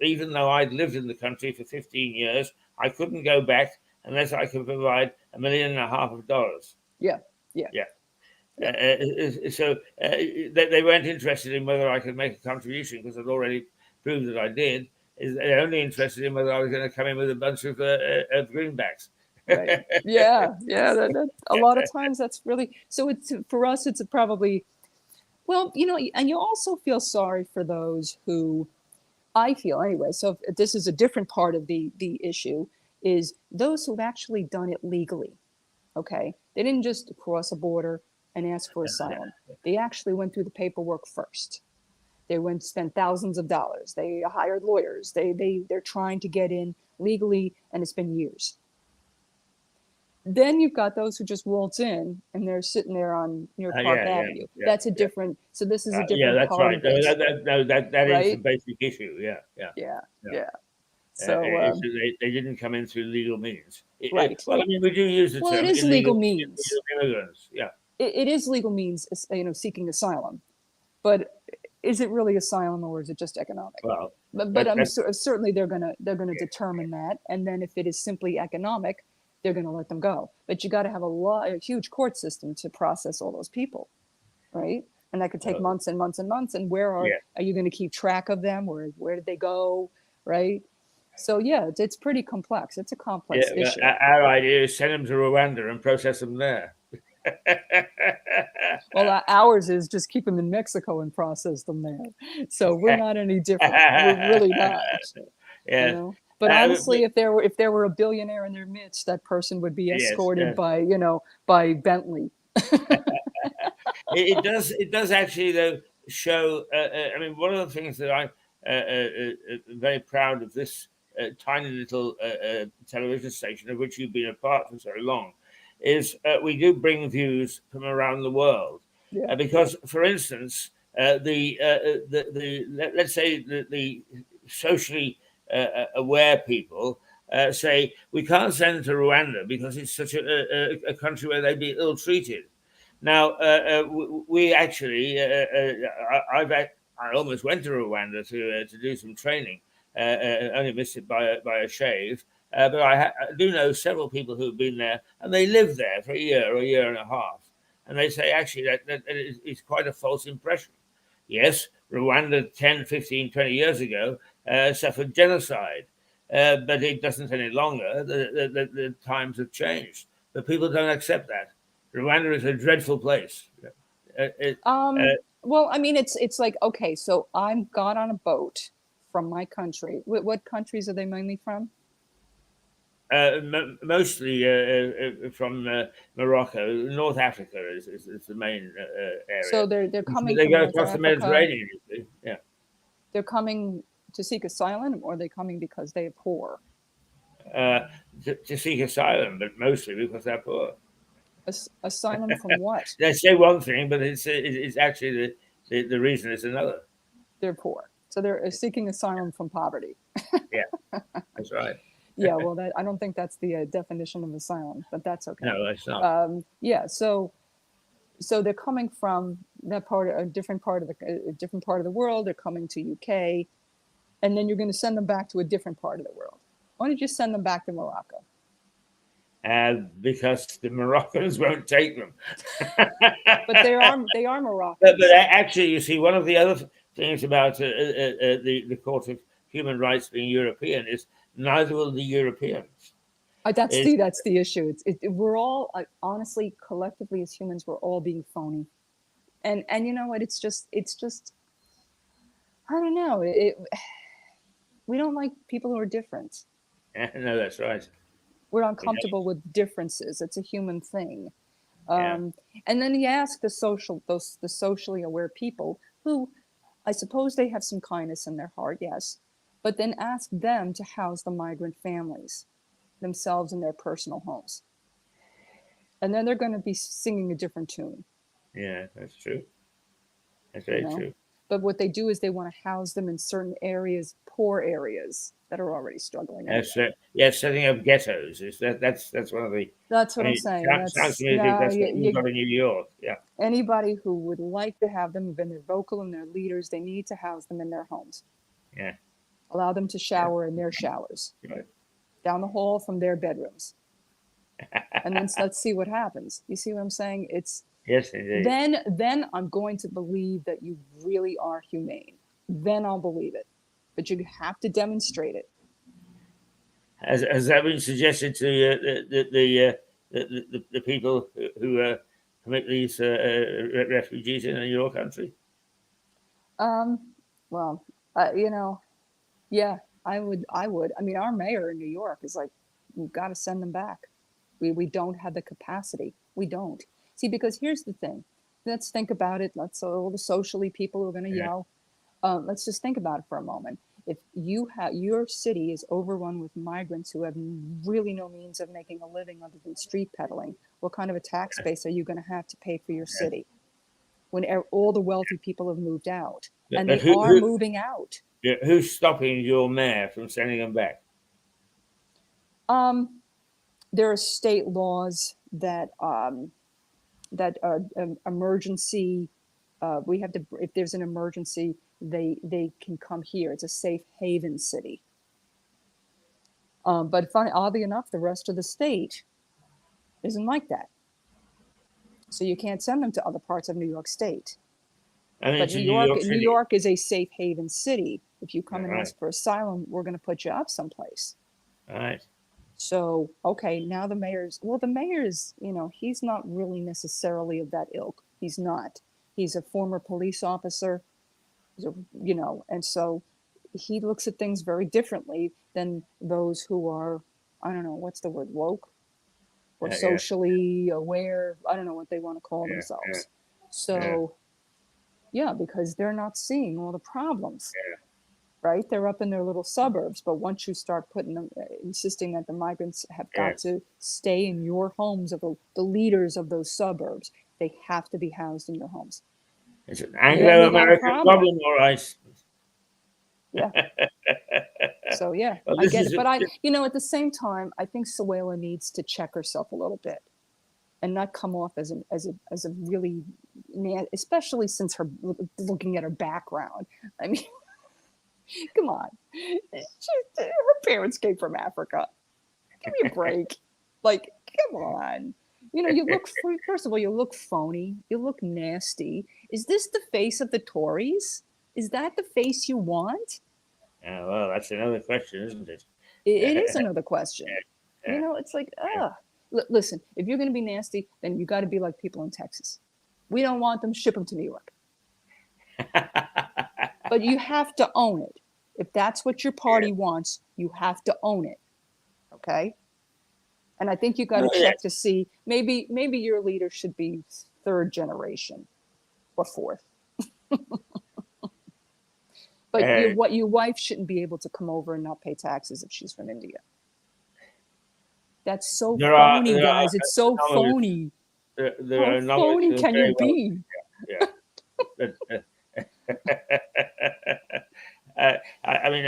even though I'd lived in the country for 15 years, I couldn't go back unless I could provide $1.5 million. Yeah. So they weren't interested in whether I could make a contribution because I'd already proved that I did. They're only interested in whether I was going to come in with a bunch of greenbacks. Right. Yeah. A lot of times that's really so. It's for us. It's probably well, and you also feel sorry for those who I feel anyway. So if this is a different part of the issue is those who've actually done it legally. Okay, they didn't just cross a border and ask for asylum. They actually went through the paperwork first. They went spent thousands of dollars. They hired lawyers. They're trying to get in legally, and it's been years. Then you've got those who just waltz in and they're sitting there near Park Avenue. That's a different. So this is a different. Yeah, that's right. That right? Is the basic issue. Yeah. So they didn't come in through legal means. Right. Well, I mean, we do use the term. Well, it is legal means. Immigrants. Yeah. It is legal means, seeking asylum, but is it really asylum or is it just economic? Well, but I'm certainly they're gonna determine that, and then if it is simply economic, they're gonna let them go. But you got to have a huge court system to process all those people, right? And that could take months and months and months. And where are you going to keep track of them? Where did they go, right? So yeah, it's pretty complex. It's a complex issue. Our idea is send them to Rwanda and process them there. Well, ours is just keep them in Mexico and process them there. So we're not any different. We're really not. Yeah. But honestly, if there were a billionaire in their midst, that person would be escorted by Bentley. It does actually though show. I mean, one of the things that I'm very proud of this tiny little television station of which you've been a part for so long is we do bring views from around the world. Because, for instance, let's say the socially aware people say we can't send them to Rwanda because it's such a country where they'd be ill treated. Now we actually I almost went to Rwanda to do some training. Only missed it by a shave. But I do know several people who've been there, and they lived there for a year or a year and a half. And they say actually that is quite a false impression. Yes, Rwanda 10, 15, 20 years ago suffered genocide, but it doesn't any longer. The times have changed, but people don't accept that. Rwanda is a dreadful place. Well, I mean, it's like, okay, so I'm got on a boat from my country. What countries are they mainly from? Mostly from Morocco. North Africa is the main area. So they're coming They from go North across the Africa. Mediterranean. You see. Yeah. They're coming to seek asylum, or are they coming because they're poor? To seek asylum, but mostly because they're poor. Asylum from what? They say one thing, but it's actually the reason is another. They're poor, so they're seeking asylum from poverty. Yeah, that's right. Yeah, well, that I don't think that's the definition of asylum, but that's okay. No, that's not. Yeah, so they're coming from that part, a different part of the world. They're coming to UK, and then you're going to send them back to a different part of the world. Why don't you send them back to Morocco? Because the Moroccans won't take them. But they are Moroccans. But actually, you see, one of the other things about the Court of Human Rights being European is neither will the Europeans. That's the issue. We're all honestly, collectively as humans, we're all being phony, and you know what? It's just I don't know. We don't like people who are different. No, that's right. We're uncomfortable with differences. It's a human thing. Yeah. And then you ask the socially aware people who, I suppose they have some kindness in their heart, yes, but then ask them to house the migrant families themselves in their personal homes. And then they're going to be singing a different tune. Yeah, that's true. That's very true. But what they do is they want to house them in certain areas, poor areas that are already struggling. Anyway. Yes, setting up ghettos. That's one of the. That's what I'm saying. That's what you've got in New York. Yeah. Anybody who would like to have them, when they're vocal and they're leaders, they need to house them in their homes. Yeah. Allow them to shower in their showers. Right. Down the hall from their bedrooms. And then let's see what happens. You see what I'm saying? Yes, indeed. Then I'm going to believe that you really are humane. Then I'll believe it. But you have to demonstrate it. Has that been suggested to the people who commit these refugees in your country? Well, yeah, I would. I mean, our mayor in New York is like, we've got to send them back. We don't have the capacity. We don't. See, because here's the thing. Let's think about it. All the socially people who are going to yell. Let's just think about it for a moment. If your city is overrun with migrants who have really no means of making a living other than street peddling, what kind of a tax base are you going to have to pay for your city when all the wealthy people have moved out? And they are moving out. Yeah, who's stopping your mayor from sending them back? There are state laws that emergency. We have to. If there's an emergency, they can come here. It's a safe haven city. But oddly enough, the rest of the state isn't like that. So you can't send them to other parts of New York State. But New York is a safe haven city. If you come and ask for asylum, we're going to put you up someplace. All right. So, okay, now the mayor's, he's not really necessarily of that ilk. He's not. He's a former police officer, and so he looks at things very differently than those who are, I don't know, what's the word, woke? Or socially aware. I don't know what they want to call themselves. Yeah. So, because they're not seeing all the problems. Yeah. Right? They're up in their little suburbs. But once you start insisting that the migrants have got to stay in your homes, of the leaders of those suburbs, they have to be housed in your homes. It's an then we got a Anglo-American problem. problem, all right. Yeah. So yeah, Well, I this get is it. But I, you know, at the same time, I think Suela needs to check herself a little bit and not come off as a really, especially since looking at her background. I mean, come on, her parents came from Africa. Give me a break. Like, come on. You know, you look, first of all, you look phony. You look nasty. Is this the face of the Tories? Is that the face you want? well, that's another question, isn't it? It is another question. Yeah. You know, it's like, listen, if you're going to be nasty, then you got to be like people in Texas. We don't want them, ship them to New York. But you have to own it. If that's what your party wants, you have to own it. Okay? And I think you got to check to see, maybe your leader should be third generation or fourth. But your wife shouldn't be able to come over and not pay taxes if she's from India. That's so phony, guys. It's so phony. How phony can you be? I mean,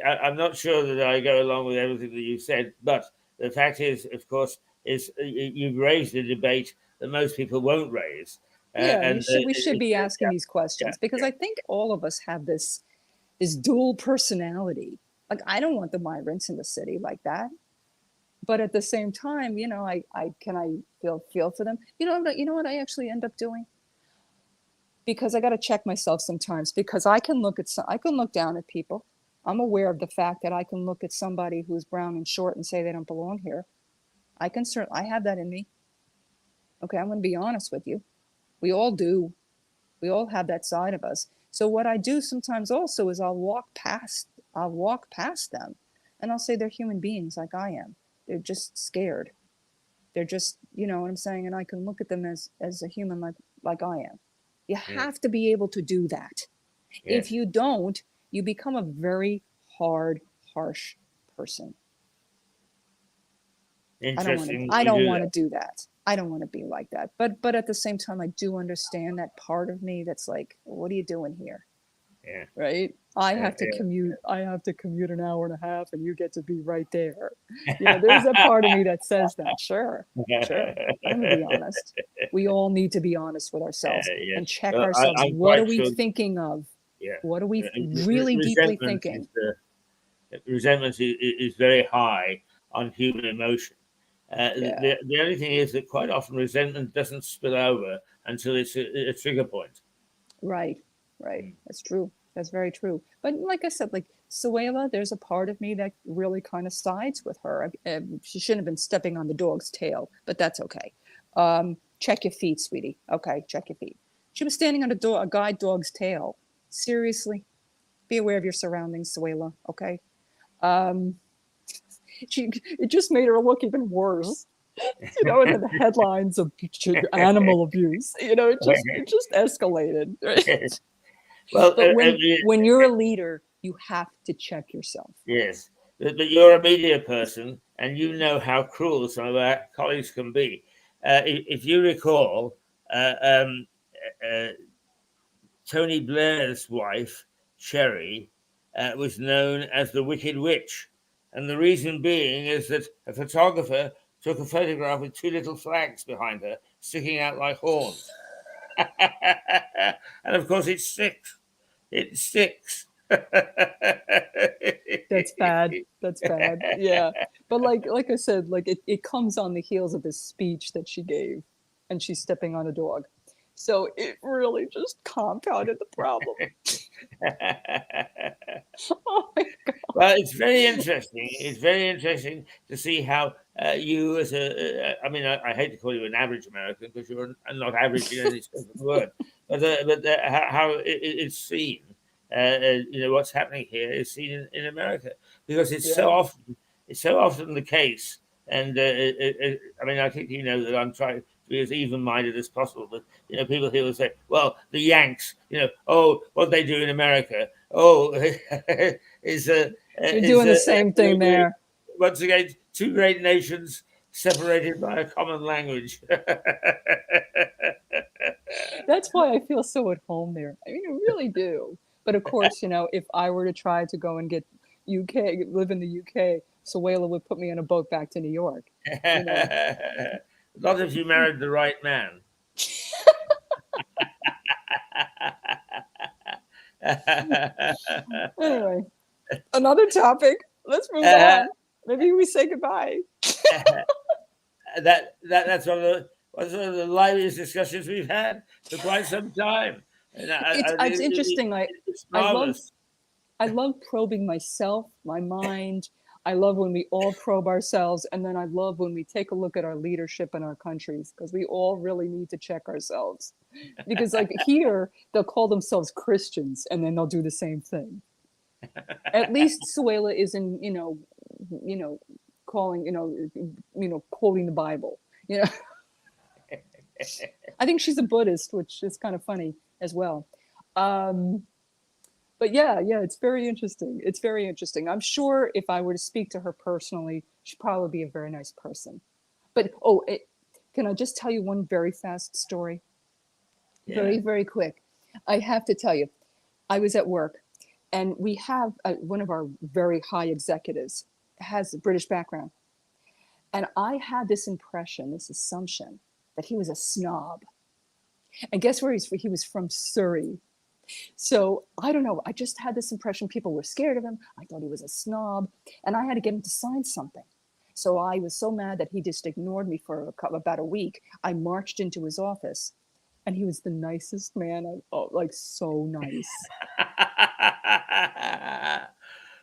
I'm not sure that I go along with everything that you said, but the fact is, of course, is you've raised a debate that most people won't raise. We should be asking these questions because I think all of us have this dual personality. Like, I don't want the migrants in the city like that, but at the same time, you know, I feel for them. You know what I actually end up doing? Because I got to check myself sometimes, because I can look down at people. I'm aware of the fact that I can look at somebody who's brown and short and say they don't belong here. I have that in me. Okay, I'm going to be honest with you. We all do. We all have that side of us. So what I do sometimes also is I'll walk past them and I'll say they're human beings like I am. They're just scared. They're just, you know what I'm saying? And I can look at them as a human like I am. You have to be able to do that. If you don't, you become a very hard, harsh person. I don't want to do that. I don't want to be like that. But at the same time, I do understand that part of me that's like, what are you doing here? Yeah. Right? I have to commute an hour and a half and you get to be right there. You know, there's a part of me that says that. Sure. I'm going to be honest. We all need to be honest with ourselves and check ourselves. What are we thinking of? Yeah. What are we really deeply thinking? Resentment is very high on human emotion. The only thing is that quite often resentment doesn't spill over until it's a trigger point. Right. That's true. That's very true. But like I said, like Suela, there's a part of me that really kind of sides with her. She shouldn't have been stepping on the dog's tail, but that's okay. Check your feet, sweetie. Okay, check your feet. She was standing on a guide dog's tail. Seriously, be aware of your surroundings, Suela. Okay. It just made her look even worse. You know, and the headlines of animal abuse. You know, it just escalated. Right? Well, but when you're a leader, you have to check yourself. Yes, but you're a media person, and you know how cruel some of our colleagues can be. If you recall, Tony Blair's wife, Sherry, was known as the Wicked Witch. And the reason being is that a photographer took a photograph with two little flags behind her sticking out like horns. And of course it sticks. That's bad. Yeah. But like I said, like it comes on the heels of this speech that she gave, and she's stepping on a dog. So it really just compounded the problem. Oh my God. Well, it's very interesting. It's very interesting to see how you, as I mean, I hate to call you an average American because you're not average in any sense of the word, but how it's seen. You know, what's happening here is seen in America, because it's so often the case. And I mean, I think you know that I'm trying to be as even-minded as possible. But you know, people here will say, "Well, the Yanks, you know, oh, what they do in America, is you're doing the same thing there." Once again, two great nations separated by a common language. That's why I feel so at home there. I mean, I really do. But of course, if I were to try to go and live in the UK, Suela would put me on a boat back to New York. Not if you married the right man. Anyway, another topic. Let's move on. Maybe we say goodbye. That's one of the liveliest discussions we've had for quite some time. And It's interesting. It's marvelous. I love probing myself, my mind. I love when we all probe ourselves, and then I love when we take a look at our leadership in our countries, because we all really need to check ourselves. Because like here, they'll call themselves Christians, and then they'll do the same thing. At least Suela isn't, calling, quoting the Bible. I think she's a Buddhist, which is kind of funny as well. But yeah, it's very interesting. It's very interesting. I'm sure if I were to speak to her personally, she'd probably be a very nice person. But can I just tell you one very fast story? Yeah. Very, very quick. I have to tell you, I was at work, and we have one of our very high executives has a British background. And I had this impression, this assumption, that he was a snob. And guess where he was from? Surrey. So I don't know. I just had this impression people were scared of him. I thought he was a snob, and I had to get him to sign something. So I was so mad that he just ignored me for about a week. I marched into his office, and he was the nicest man. So nice.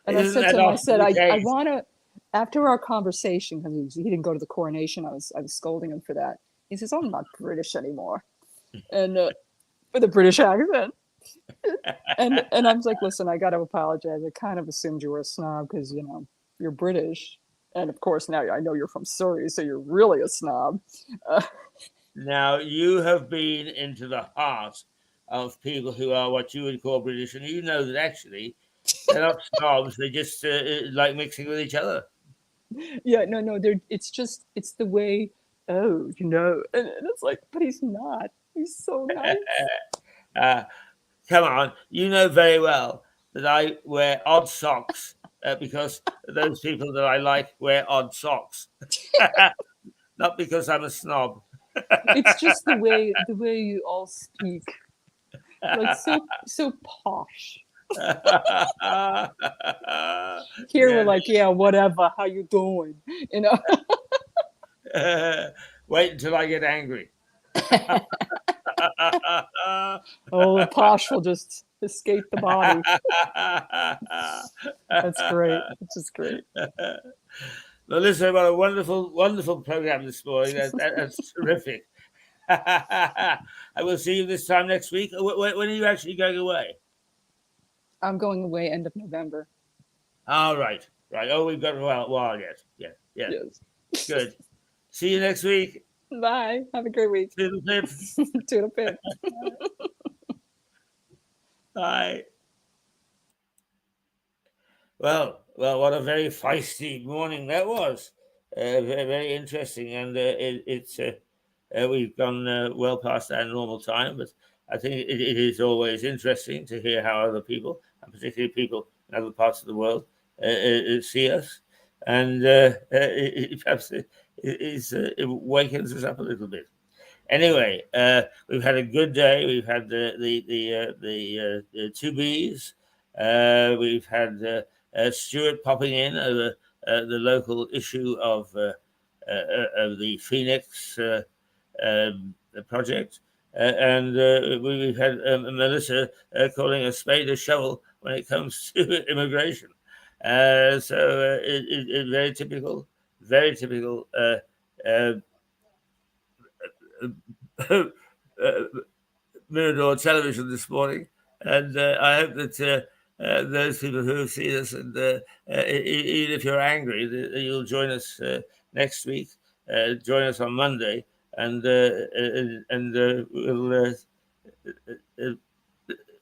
And I said to him, I want to, after our conversation, because he didn't go to the coronation, I was scolding him for that. He says, I'm not British anymore. And with a British accent. and I was like, listen, I got to apologize. I kind of assumed you were a snob because, you're British. And of course, now I know you're from Surrey, so you're really a snob. Now, you have been into the heart of people who are what you would call British, and you know that actually they're not snobs. They just like mixing with each other. Yeah, no, it's the way, and it's like, but he's not. He's so nice. Come on, you know very well that I wear odd socks because those people that I like wear odd socks. Not because I'm a snob. It's just the way you all speak, like so posh. Here we're like, yeah, whatever. How you doing? Wait until I get angry. The posh will just escape the body. That's great. It's just great. Well, listen, what a wonderful, wonderful program this morning. That's terrific. I will see you this time next week. When are you actually going away? I'm going away end of November. All right. Oh, we've got a while yet. Yeah. Yes. Good. See you next week. Bye. Have a great week. Toodle pip. Toodle pip. Bye. Well, what a very feisty morning that was. Very, very interesting, and we've gone well past our normal time, but I think it is always interesting to hear how other people, and particularly people in other parts of the world, see us, and perhaps it wakens us up a little bit. Anyway, we've had a good day. We've had the 2Bs. We've had Stuart popping in over the local issue of the Phoenix project, and we've had Melissa calling a spade a shovel when it comes to immigration. So it's very typical. Mirador television this morning, and I hope that those people who have seen us, and even if you're angry, you'll join us next week. Join us on Monday, and we'll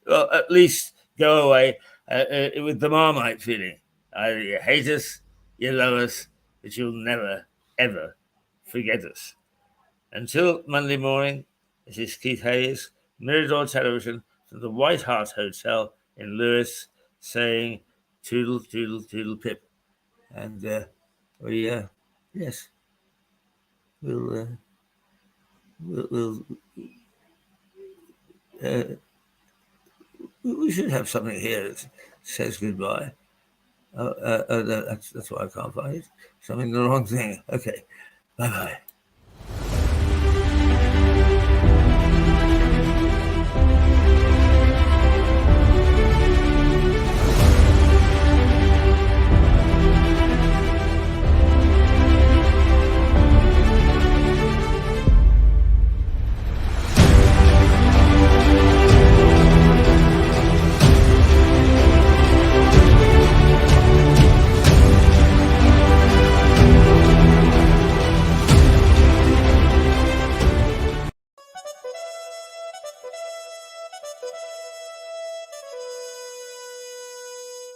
well, at least go away with the Marmite feeling. Either you hate us, you love us, but you'll never, ever forget us. Until Monday morning, this is Keith Hayes Mirador Television to the White Hart Hotel in Lewis, saying toodle, toodle, toodle, pip. And yes, we'll we should have something here that says goodbye. That's why I can't find it. Something the wrong thing. Okay, bye bye.